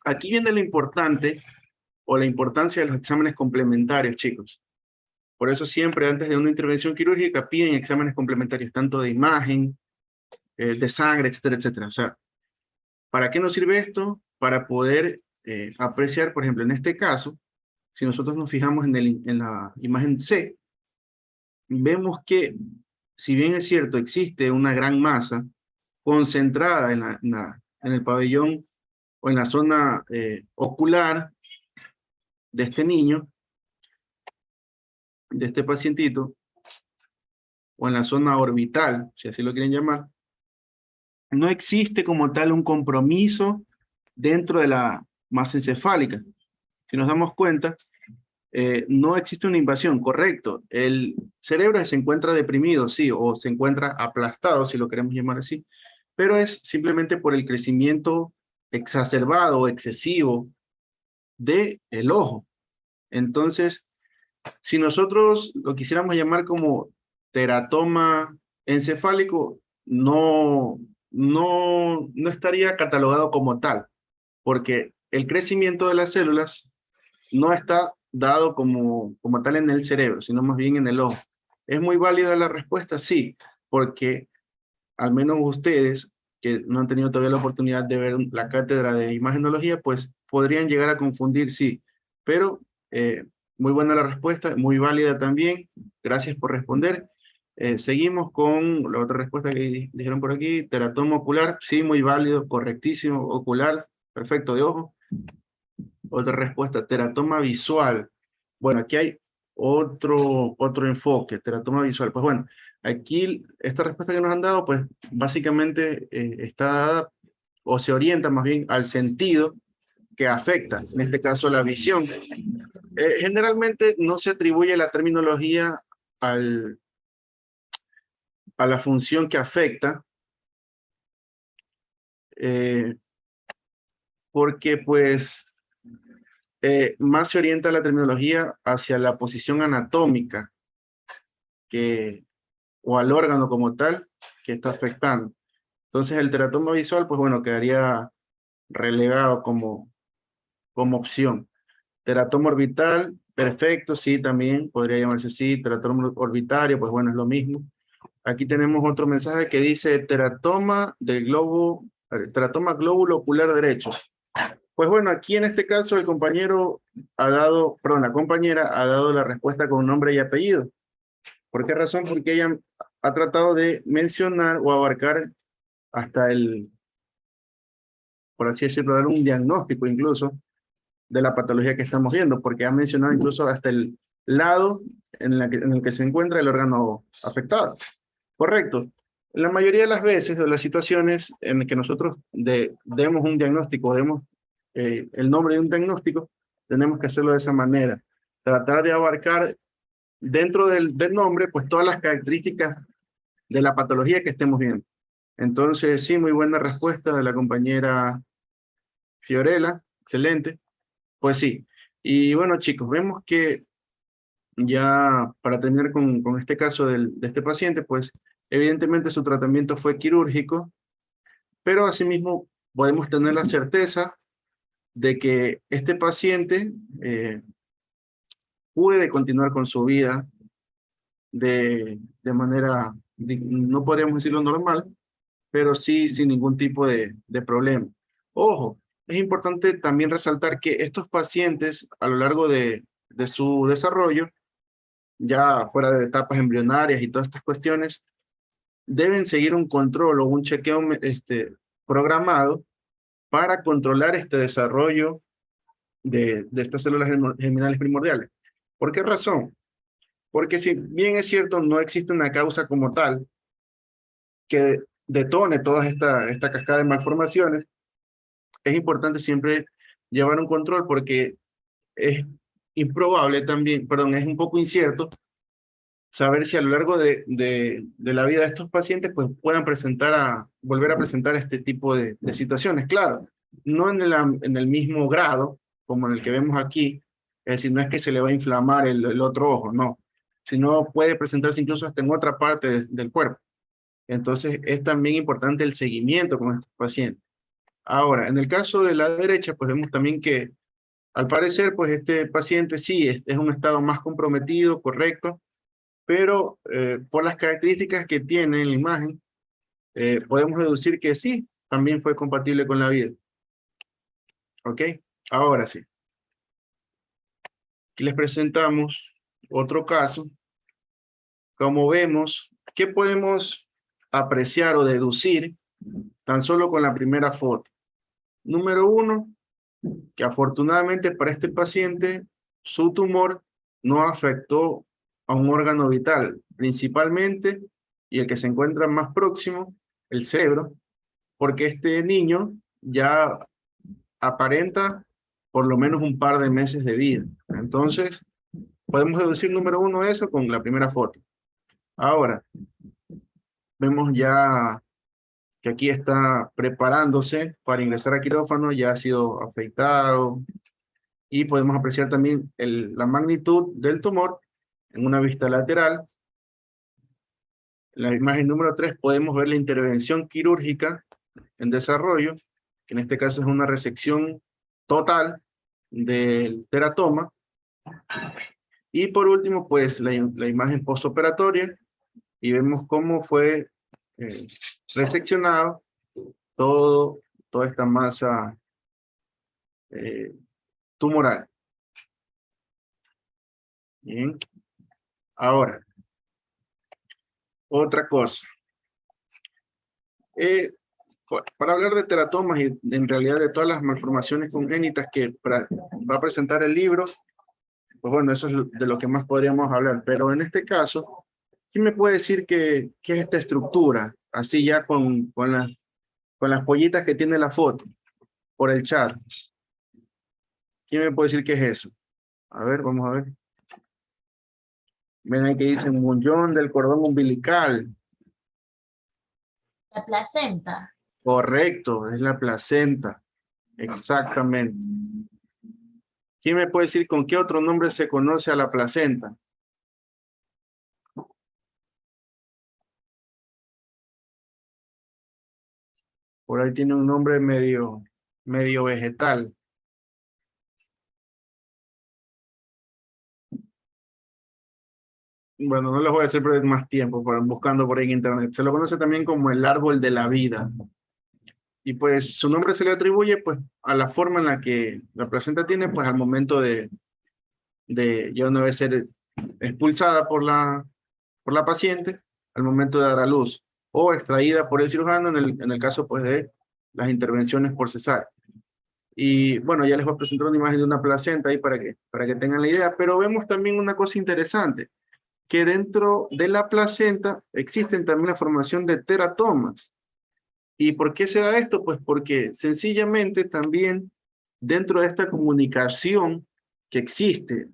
Speaker 1: Aquí viene lo importante o la importancia de los exámenes complementarios, chicos. Por eso siempre antes de una intervención quirúrgica piden exámenes complementarios, tanto de imagen, de sangre, etcétera, etcétera. O sea, ¿para qué nos sirve esto? Para poder apreciar, por ejemplo, en este caso, si nosotros nos fijamos en la imagen C, vemos que, si bien es cierto, existe una gran masa concentrada en el pabellón o en la zona ocular de este niño, de este pacientito, o en la zona orbital, si así lo quieren llamar, no existe como tal un compromiso dentro de la masa encefálica. Si nos damos cuenta, no existe una invasión, correcto. El cerebro se encuentra deprimido, sí, o se encuentra aplastado, si lo queremos llamar así, pero es simplemente por el crecimiento exacerbado o excesivo del ojo. Entonces, si nosotros lo quisiéramos llamar como teratoma encefálico, no estaría catalogado como tal, porque el crecimiento de las células no está dado como tal en el cerebro, sino más bien en el ojo. ¿Es muy válida la respuesta? Sí, porque al menos ustedes, que no han tenido todavía la oportunidad de ver la cátedra de imagenología, pues podrían llegar a confundir, sí. Pero muy buena la respuesta, muy válida también. Gracias por responder. Seguimos con la otra respuesta que dijeron por aquí. Teratoma ocular, sí, muy válido, correctísimo. Ocular, perfecto, de ojo. Otra respuesta, teratoma visual. Bueno, aquí hay otro enfoque, teratoma visual. Pues bueno, aquí esta respuesta que nos han dado, pues básicamente está dada o se orienta más bien al sentido que afecta, en este caso la visión. Generalmente no se atribuye la terminología a la función que afecta, porque pues más se orienta la terminología hacia la posición anatómica o al órgano como tal que está afectando. Entonces el teratoma visual, pues bueno, quedaría relegado como opción. Teratoma orbital, perfecto, sí, también podría llamarse así. Teratoma orbitario, pues bueno, es lo mismo. Aquí tenemos otro mensaje que dice teratoma glóbulo ocular derecho. Pues bueno, aquí en este caso el compañero la compañera ha dado la respuesta con nombre y apellido. ¿Por qué razón? Porque ella ha tratado de mencionar o abarcar hasta por así decirlo, dar un diagnóstico incluso de la patología que estamos viendo, porque ha mencionado incluso hasta el lado en el que se encuentra el órgano afectado. Correcto. La mayoría de las veces, de las situaciones en que nosotros demos un diagnóstico, demos el nombre de un diagnóstico, tenemos que hacerlo de esa manera. Tratar de abarcar dentro del nombre, pues todas las características de la patología que estemos viendo. Entonces, sí, muy buena respuesta de la compañera Fiorella, excelente. Pues sí, y bueno chicos, vemos que ya para terminar con este caso de este paciente, pues evidentemente su tratamiento fue quirúrgico, pero asimismo podemos tener la certeza de que este paciente puede continuar con su vida de manera, no podríamos decirlo normal, pero sí sin ningún tipo de problema. Ojo, es importante también resaltar que estos pacientes a lo largo de su desarrollo, ya fuera de etapas embrionarias y todas estas cuestiones, deben seguir un control o un chequeo programado para controlar este desarrollo de estas células germinales primordiales. ¿Por qué razón? Porque si bien es cierto, no existe una causa como tal que detone toda esta cascada de malformaciones, es importante siempre llevar un control porque es improbable también, perdón, es un poco incierto saber si a lo largo de la vida de estos pacientes pues puedan volver a presentar este tipo de situaciones. Claro, no en el mismo grado como en el que vemos aquí, es decir, no es que se le va a inflamar el otro ojo, no, sino puede presentarse incluso hasta en otra parte del cuerpo. Entonces es también importante el seguimiento con estos pacientes. Ahora, en el caso de la derecha, pues vemos también que al parecer, pues este paciente sí es un estado más comprometido, correcto, pero por las características que tiene en la imagen, podemos deducir que sí, también fue compatible con la vida. ¿Ok? Ahora sí. Aquí les presentamos otro caso. Como vemos, ¿qué podemos apreciar o deducir tan solo con la primera foto? Número uno, que afortunadamente para este paciente, su tumor no afectó a un órgano vital, principalmente, y el que se encuentra más próximo, el cerebro, porque este niño ya aparenta por lo menos un par de meses de vida. Entonces, podemos deducir número uno eso con la primera foto. Ahora, vemos ya que aquí está preparándose para ingresar a quirófano, ya ha sido afeitado, y podemos apreciar también la magnitud del tumor en una vista lateral. En la imagen número 3 podemos ver la intervención quirúrgica en desarrollo, que en este caso es una resección total del teratoma. Y por último, pues la imagen postoperatoria, y vemos cómo fue reseccionado toda esta masa tumoral. Bien. Ahora, otra cosa. Para hablar de teratomas y en realidad de todas las malformaciones congénitas que va a presentar el libro, pues bueno, eso es de lo que más podríamos hablar. Pero en este caso, ¿quién me puede decir qué es esta estructura? Así ya con las pollitas que tiene la foto, por el chat. ¿Quién me puede decir qué es eso? A ver, vamos a ver. Ven ahí que dicen muñón del cordón umbilical.
Speaker 4: La placenta.
Speaker 1: Correcto, es la placenta. Exactamente. ¿Quién me puede decir con qué otro nombre se conoce a la placenta? Por ahí tiene un nombre medio vegetal. Bueno, no les voy a hacer perder más tiempo buscando por ahí en internet. Se lo conoce también como el árbol de la vida. Y pues su nombre se le atribuye pues a la forma en la que la placenta tiene pues al momento de ya una vez ser expulsada por la paciente, al momento de dar a luz, o extraída por el cirujano en el caso pues de las intervenciones por cesárea. Y bueno, ya les voy a presentar una imagen de una placenta ahí para que tengan la idea, pero vemos también una cosa interesante, que dentro de la placenta existen también la formación de teratomas. ¿Y por qué se da esto? Pues porque sencillamente también dentro de esta comunicación que existe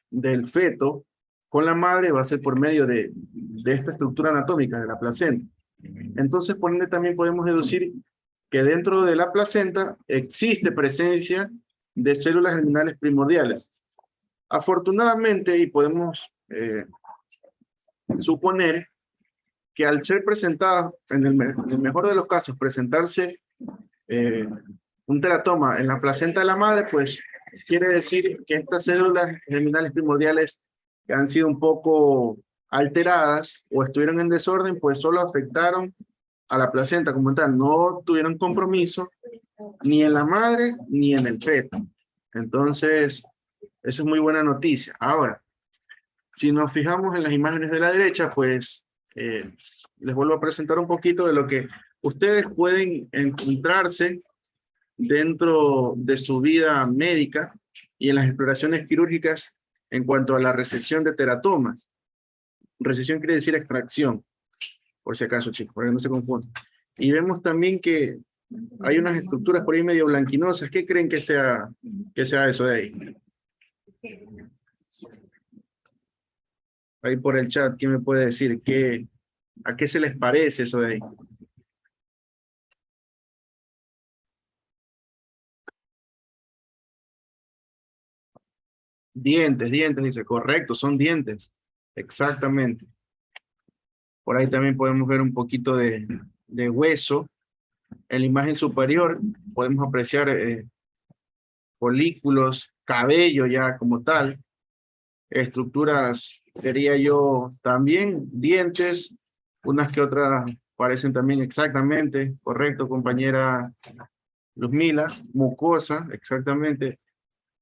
Speaker 1: del feto con la madre va a ser por medio de esta estructura anatómica de la placenta. Entonces, por ende, también podemos deducir que dentro de la placenta existe presencia de células germinales primordiales. Afortunadamente, y podemos suponer que al ser presentadas, en el mejor de los casos, presentarse un teratoma en la placenta de la madre, pues quiere decir que estas células germinales primordiales que han sido un poco alteradas o estuvieron en desorden, pues solo afectaron a la placenta como tal, no tuvieron compromiso ni en la madre ni en el feto. Entonces, eso es muy buena noticia. Ahora, si nos fijamos en las imágenes de la derecha, pues les vuelvo a presentar un poquito de lo que ustedes pueden encontrarse dentro de su vida médica y en las exploraciones quirúrgicas en cuanto a la resección de teratomas. Resección quiere decir extracción, por si acaso, chicos, para que no se confundan. Y vemos también que hay unas estructuras por ahí medio blanquinosas. ¿Qué creen que sea eso de ahí? Ahí por el chat, ¿quién me puede decir a qué se les parece eso de ahí? Dientes, dice, correcto, son dientes. Exactamente. Por ahí también podemos ver un poquito de hueso. En la imagen superior podemos apreciar folículos, cabello ya como tal, estructuras, diría yo, también dientes, unas que otras parecen también exactamente, correcto, compañera Luzmila, mucosa, exactamente.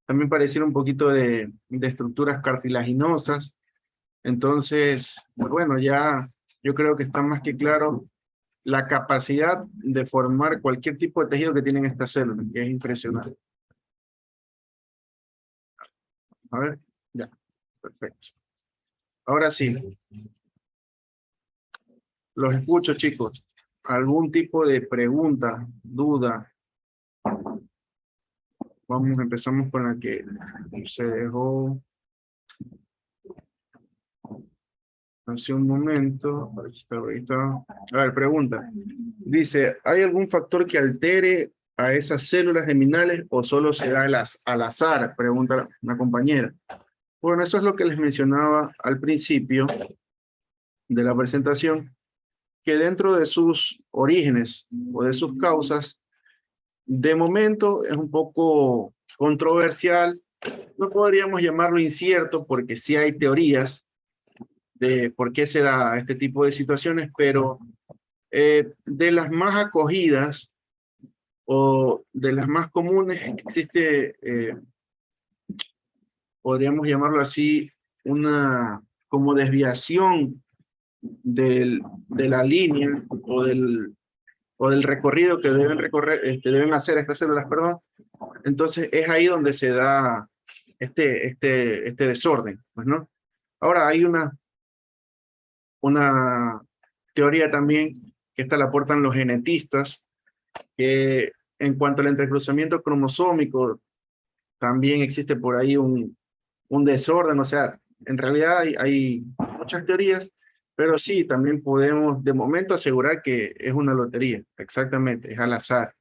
Speaker 1: También pareciera un poquito de estructuras cartilaginosas. Entonces, bueno, ya yo creo que está más que claro la capacidad de formar cualquier tipo de tejido que tienen estas células, que es impresionante. A ver, ya, perfecto. Ahora sí, los escucho, chicos. ¿Algún tipo de pregunta, duda? Vamos, empezamos con la que se dejó hace un momento. A ver, pregunta. Dice, ¿hay algún factor que altere a esas células germinales o solo se da al azar? Pregunta una compañera. Bueno, eso es lo que les mencionaba al principio de la presentación, que dentro de sus orígenes o de sus causas, de momento es un poco controversial. No podríamos llamarlo incierto porque sí hay teorías de por qué se da este tipo de situaciones, pero de las más acogidas o de las más comunes existe, podríamos llamarlo así, una como desviación de la línea o del recorrido que deben deben hacer estas células, perdón. Entonces es ahí donde se da este desorden, pues, ¿no? Ahora hay una teoría también que esta la aportan los genetistas, que en cuanto al entrecruzamiento cromosómico, también existe por ahí un desorden, o sea, en realidad hay muchas teorías, pero sí, también podemos de momento asegurar que es una lotería, exactamente, es al azar.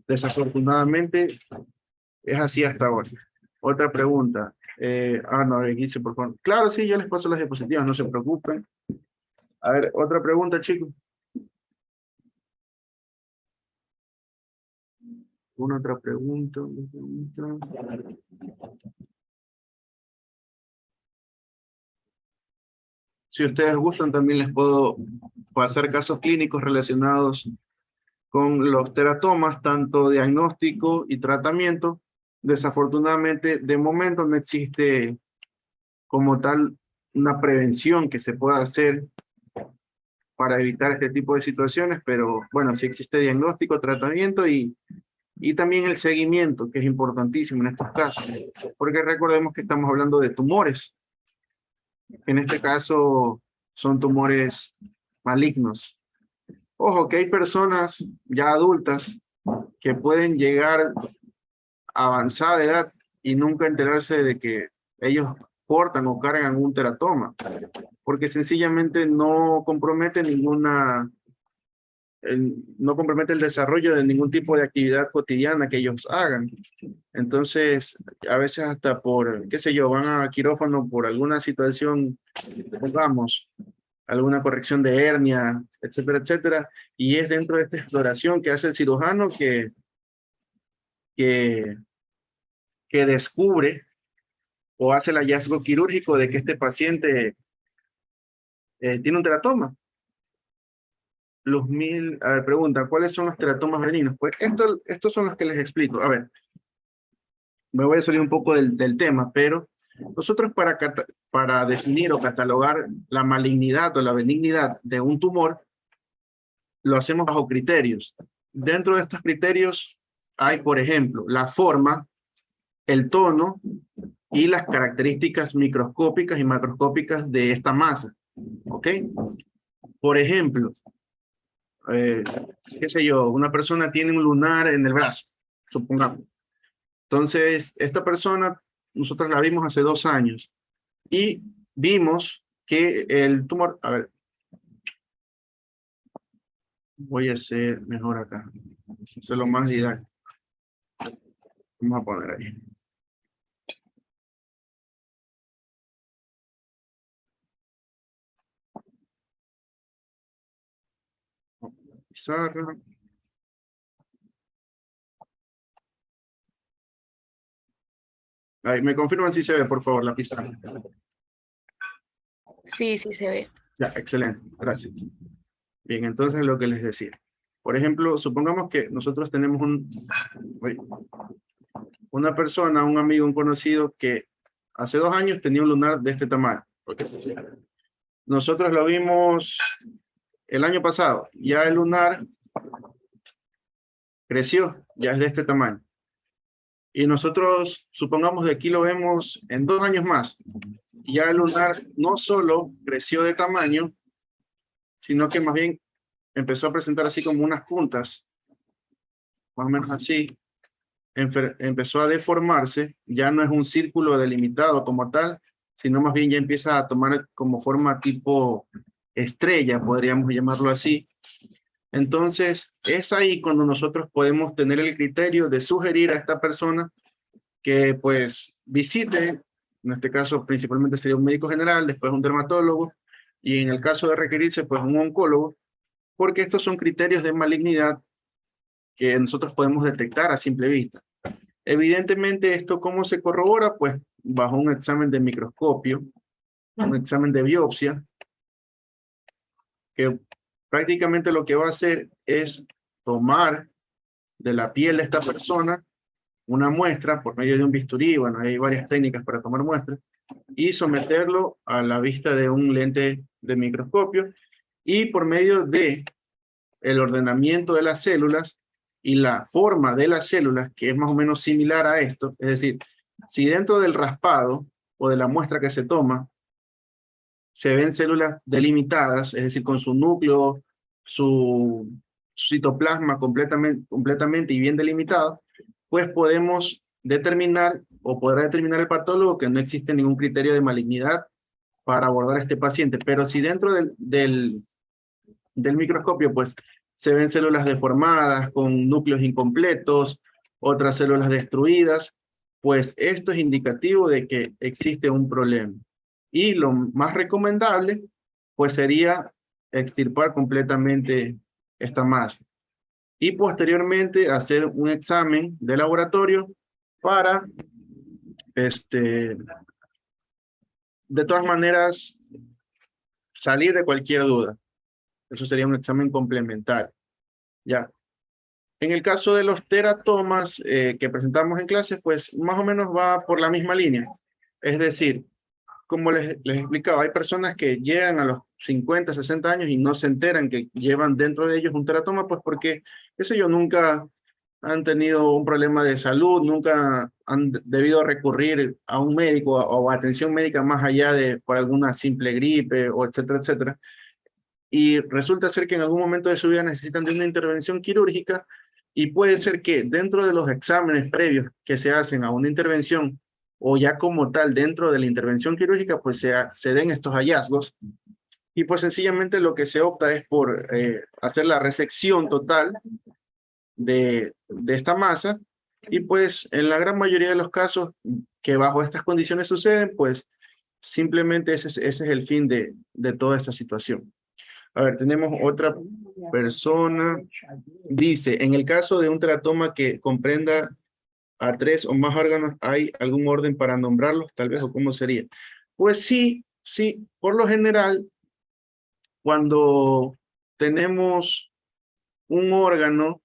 Speaker 1: Desafortunadamente, es así hasta ahora. Otra pregunta. No, dice, por favor. Claro, sí, yo les paso las diapositivas, no se preocupen. A ver, otra pregunta, chicos. Una otra pregunta. Si ustedes gustan, también les puedo pasar casos clínicos relacionados con los teratomas, tanto diagnóstico y tratamiento. Desafortunadamente, de momento no existe como tal una prevención que se pueda hacer para evitar este tipo de situaciones, pero bueno, sí existe diagnóstico, tratamiento y también el seguimiento, que es importantísimo en estos casos, porque recordemos que estamos hablando de tumores. En este caso son tumores malignos. Ojo, que hay personas ya adultas que pueden llegar a avanzada edad y nunca enterarse de que ellos portan o cargan un teratoma, porque sencillamente no compromete ninguna no compromete el desarrollo de ningún tipo de actividad cotidiana que ellos hagan. Entonces, a veces hasta por, qué sé yo, van a quirófano por alguna situación, pongamos, alguna corrección de hernia, etcétera, etcétera, y es dentro de esta exploración que hace el cirujano que descubre o hace el hallazgo quirúrgico de que este paciente tiene un teratoma. A ver, pregunta, ¿cuáles son los teratomas benignos? Pues estos son los que les explico. A ver, me voy a salir un poco del tema, pero nosotros para definir o catalogar la malignidad o la benignidad de un tumor, lo hacemos bajo criterios. Dentro de estos criterios hay, por ejemplo, la forma, el tono y las características microscópicas y macroscópicas de esta masa. ¿Ok? Por ejemplo, qué sé yo, una persona tiene un lunar en el brazo, supongamos. Entonces, esta persona, nosotros la vimos hace 2 años y vimos que el tumor, a ver, voy a hacer mejor acá, hacerlo más didáctico. Vamos a poner ahí. Pizarra. Ahí, me confirman si se ve, por favor, la pizarra.
Speaker 6: Sí, sí se ve.
Speaker 1: Ya, excelente, gracias. Bien, entonces lo que les decía. Por ejemplo, supongamos que nosotros tenemos una persona, un amigo, un conocido que hace 2 años tenía un lunar de este tamaño. Nosotros lo vimos el año pasado. Ya el lunar creció, ya es de este tamaño. Y nosotros, supongamos de aquí lo vemos en 2 años más. Ya el lunar no solo creció de tamaño, sino que más bien empezó a presentar así como unas puntas, más o menos así. Empezó a deformarse, ya no es un círculo delimitado como tal, sino más bien ya empieza a tomar como forma tipo estrella, podríamos llamarlo así. Entonces, es ahí cuando nosotros podemos tener el criterio de sugerir a esta persona que pues visite, en este caso principalmente sería un médico general, después un dermatólogo, y en el caso de requerirse pues un oncólogo, porque estos son criterios de malignidad que nosotros podemos detectar a simple vista. Evidentemente, ¿esto cómo se corrobora? Pues bajo un examen de microscopio, un examen de biopsia, que prácticamente lo que va a hacer es tomar de la piel de esta persona una muestra por medio de un bisturí, bueno, hay varias técnicas para tomar muestras, y someterlo a la vista de un lente de microscopio, y por medio de el ordenamiento de las células y la forma de las células, que es más o menos similar a esto, es decir, si dentro del raspado o de la muestra que se toma, se ven células delimitadas, es decir, con su núcleo, su citoplasma completamente y bien delimitado, pues podemos determinar, o podrá determinar el patólogo, que no existe ningún criterio de malignidad para abordar a este paciente. Pero si dentro del microscopio, pues se ven células deformadas, con núcleos incompletos, otras células destruidas, pues esto es indicativo de que existe un problema. Y lo más recomendable, pues sería extirpar completamente esta masa. Y posteriormente hacer un examen de laboratorio para, de todas maneras, salir de cualquier duda. Eso sería un examen complementario. Ya. En el caso de los teratomas que presentamos en clases, pues más o menos va por la misma línea. Es decir, como les explicaba, hay personas que llegan a los 50, 60 años y no se enteran que llevan dentro de ellos un teratoma, pues porque, qué sé yo, nunca han tenido un problema de salud, nunca han debido recurrir a un médico o a atención médica más allá de por alguna simple gripe o etcétera, etcétera. Y resulta ser que en algún momento de su vida necesitan de una intervención quirúrgica, y puede ser que dentro de los exámenes previos que se hacen a una intervención o ya como tal dentro de la intervención quirúrgica, pues se den estos hallazgos Y pues sencillamente lo que se opta es por hacer la resección total de esta masa, y pues en la gran mayoría de los casos que bajo estas condiciones suceden, pues simplemente ese es el fin de toda esta situación. A ver, tenemos otra persona. Dice, en el caso de un teratoma que comprenda a 3 o más órganos, ¿hay algún orden para nombrarlos, tal vez, o cómo sería? Pues sí, sí, por lo general, cuando tenemos un órgano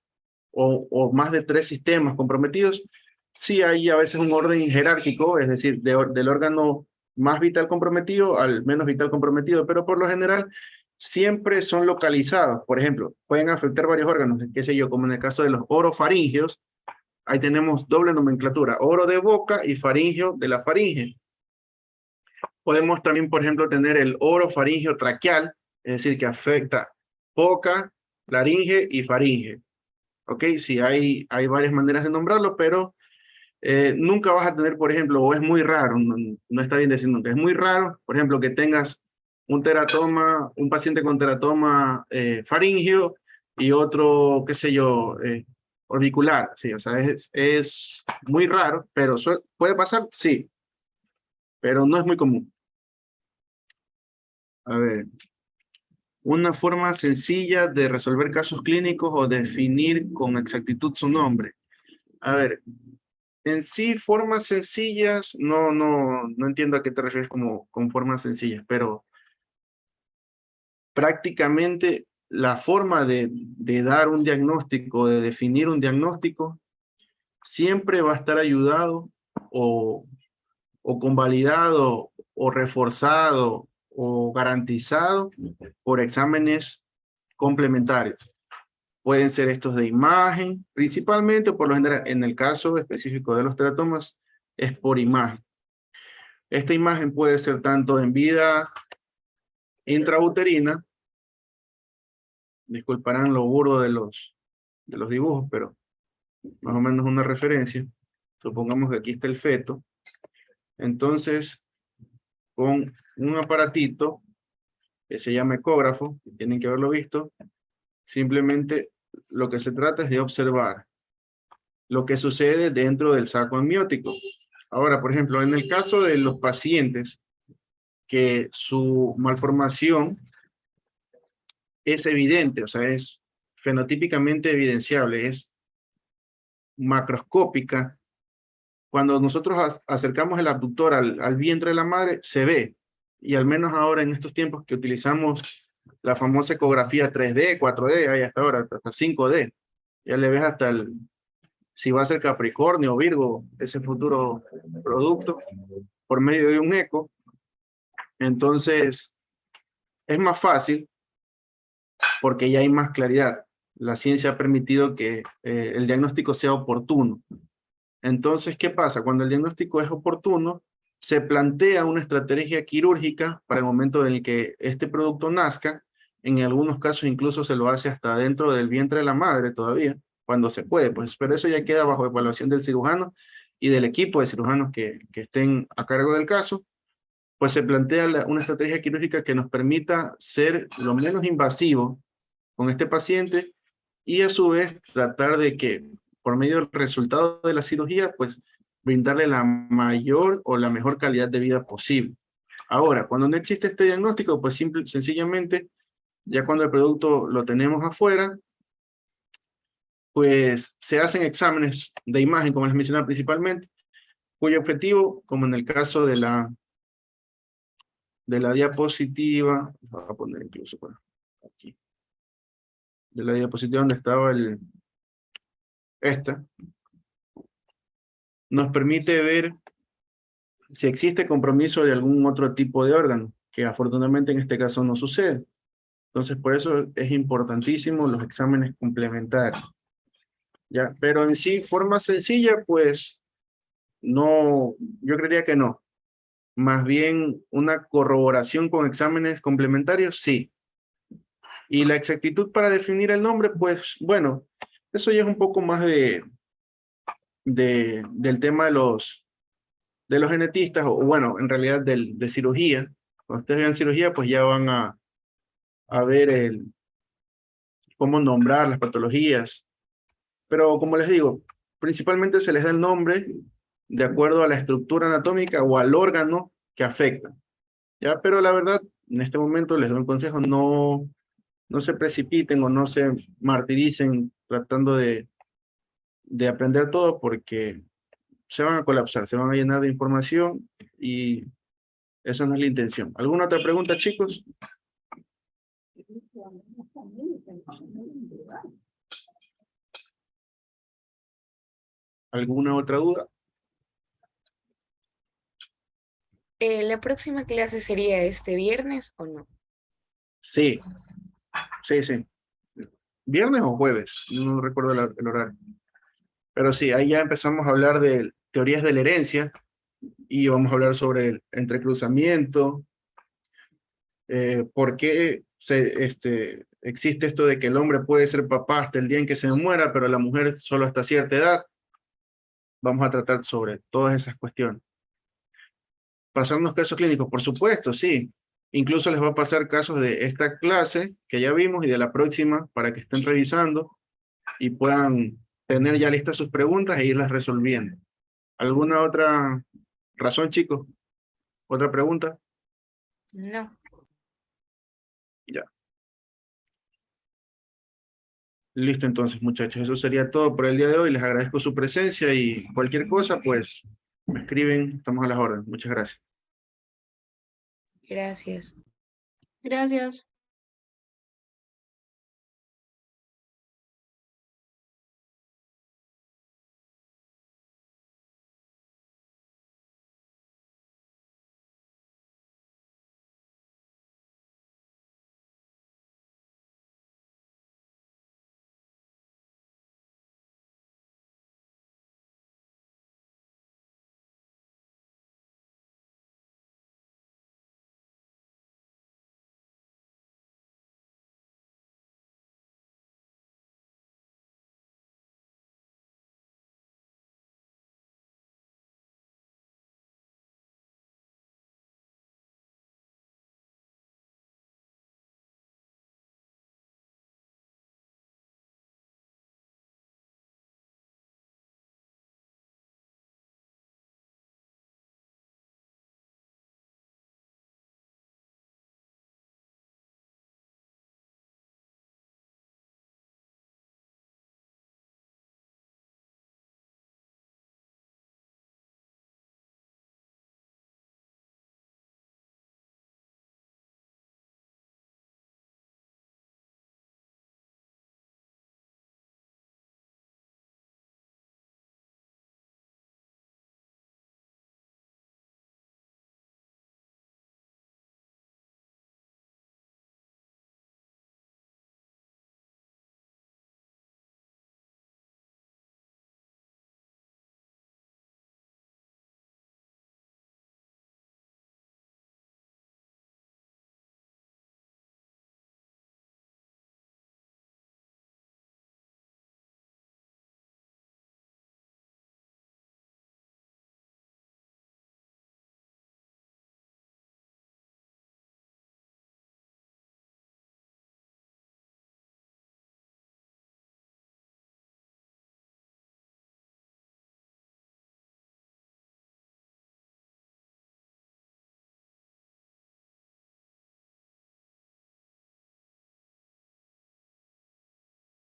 Speaker 1: o más de 3 sistemas comprometidos, sí hay a veces un orden jerárquico, es decir, del órgano más vital comprometido al menos vital comprometido, pero por lo general siempre son localizados. Por ejemplo, pueden afectar varios órganos, qué sé yo, como en el caso de los orofaringeos, ahí tenemos doble nomenclatura, oro de boca y faringeo de la faringe. Podemos también, por ejemplo, tener el orofaringeo traqueal, es decir, que afecta boca, laringe y faringe. ¿Ok? Sí, hay varias maneras de nombrarlo, pero nunca vas a tener, por ejemplo, o es muy raro, no está bien decir nunca, es muy raro, por ejemplo, que tengas un teratoma, un paciente con teratoma faríngeo y otro, qué sé yo, orbicular, sí, o sea, es muy raro, pero puede pasar, sí, pero no es muy común. A ver, una forma sencilla de resolver casos clínicos o definir con exactitud su nombre. A ver, en sí, formas sencillas, no entiendo a qué te refieres como con formas sencillas, pero prácticamente la forma de dar un diagnóstico, de definir un diagnóstico, siempre va a estar ayudado o convalidado o reforzado o garantizado por exámenes complementarios. Pueden ser estos de imagen, principalmente, por lo general, en el caso específico de los teratomas, es por imagen. Esta imagen puede ser tanto en vida intrauterina, disculparán lo burdo de los dibujos, pero más o menos una referencia. Supongamos que aquí está el feto. Entonces, con un aparatito que se llama ecógrafo, tienen que haberlo visto, simplemente lo que se trata es de observar lo que sucede dentro del saco amniótico. Ahora, por ejemplo, en el caso de los pacientes que su malformación es evidente, o sea, es fenotípicamente evidenciable, es macroscópica. Cuando nosotros acercamos el abductor al vientre de la madre, se ve. Y al menos ahora en estos tiempos que utilizamos la famosa ecografía 3D, 4D, hay hasta ahora, hasta 5D. Ya le ves hasta si va a ser Capricornio o Virgo, ese futuro producto, por medio de un eco. Entonces, es más fácil porque ya hay más claridad. La ciencia ha permitido que el diagnóstico sea oportuno. Entonces, ¿qué pasa? Cuando el diagnóstico es oportuno, se plantea una estrategia quirúrgica para el momento en el que este producto nazca. En algunos casos incluso se lo hace hasta dentro del vientre de la madre todavía, cuando se puede, pues, pero eso ya queda bajo evaluación del cirujano y del equipo de cirujanos que estén a cargo del caso. Pues se plantea una estrategia quirúrgica que nos permita ser lo menos invasivo con este paciente y a su vez tratar de que por medio del resultado de la cirugía, pues brindarle la mayor o la mejor calidad de vida posible. Ahora, cuando no existe este diagnóstico, pues sencillamente, ya cuando el producto lo tenemos afuera, pues se hacen exámenes de imagen, como les mencionaba principalmente, cuyo objetivo, como en el caso de la diapositiva, voy a poner incluso por aquí, de la diapositiva donde estaba esta, nos permite ver si existe compromiso de algún otro tipo de órgano, que afortunadamente en este caso no sucede. Entonces, por eso es importantísimo los exámenes complementarios. ¿Ya? Pero en sí, forma sencilla, pues, no, yo creería que no. Más bien, una corroboración con exámenes complementarios, sí. Y la exactitud para definir el nombre, pues, bueno, eso ya es un poco más del tema de los genetistas, o bueno, en realidad de cirugía. Cuando ustedes vean cirugía, pues ya van a a ver cómo nombrar las patologías. Pero como les digo, principalmente se les da el nombre de acuerdo a la estructura anatómica o al órgano que afecta. ¿Ya? Pero la verdad, en este momento les doy un consejo, no se precipiten o no se martiricen tratando de aprender todo porque se van a colapsar, se van a llenar de información y esa no es la intención. ¿Alguna otra pregunta, chicos? ¿Alguna otra duda?
Speaker 6: ¿La próxima clase sería este viernes o no?
Speaker 1: Sí, sí. ¿Viernes o jueves? No recuerdo el horario. Pero sí, ahí ya empezamos a hablar de teorías de la herencia y vamos a hablar sobre el entrecruzamiento, por qué existe esto de que el hombre puede ser papá hasta el día en que se muera, pero la mujer solo hasta cierta edad. Vamos a tratar sobre todas esas cuestiones. Pasarnos casos clínicos, por supuesto, sí. Incluso les va a pasar casos de esta clase que ya vimos y de la próxima para que estén revisando y puedan tener ya listas sus preguntas e irlas resolviendo. ¿Alguna otra razón, chicos? ¿Otra pregunta?
Speaker 6: No.
Speaker 1: Ya. Listo entonces, muchachos. Eso sería todo por el día de hoy. Les agradezco su presencia y cualquier cosa, pues, me escriben. Estamos a las órdenes. Muchas gracias.
Speaker 6: Gracias.
Speaker 3: Gracias.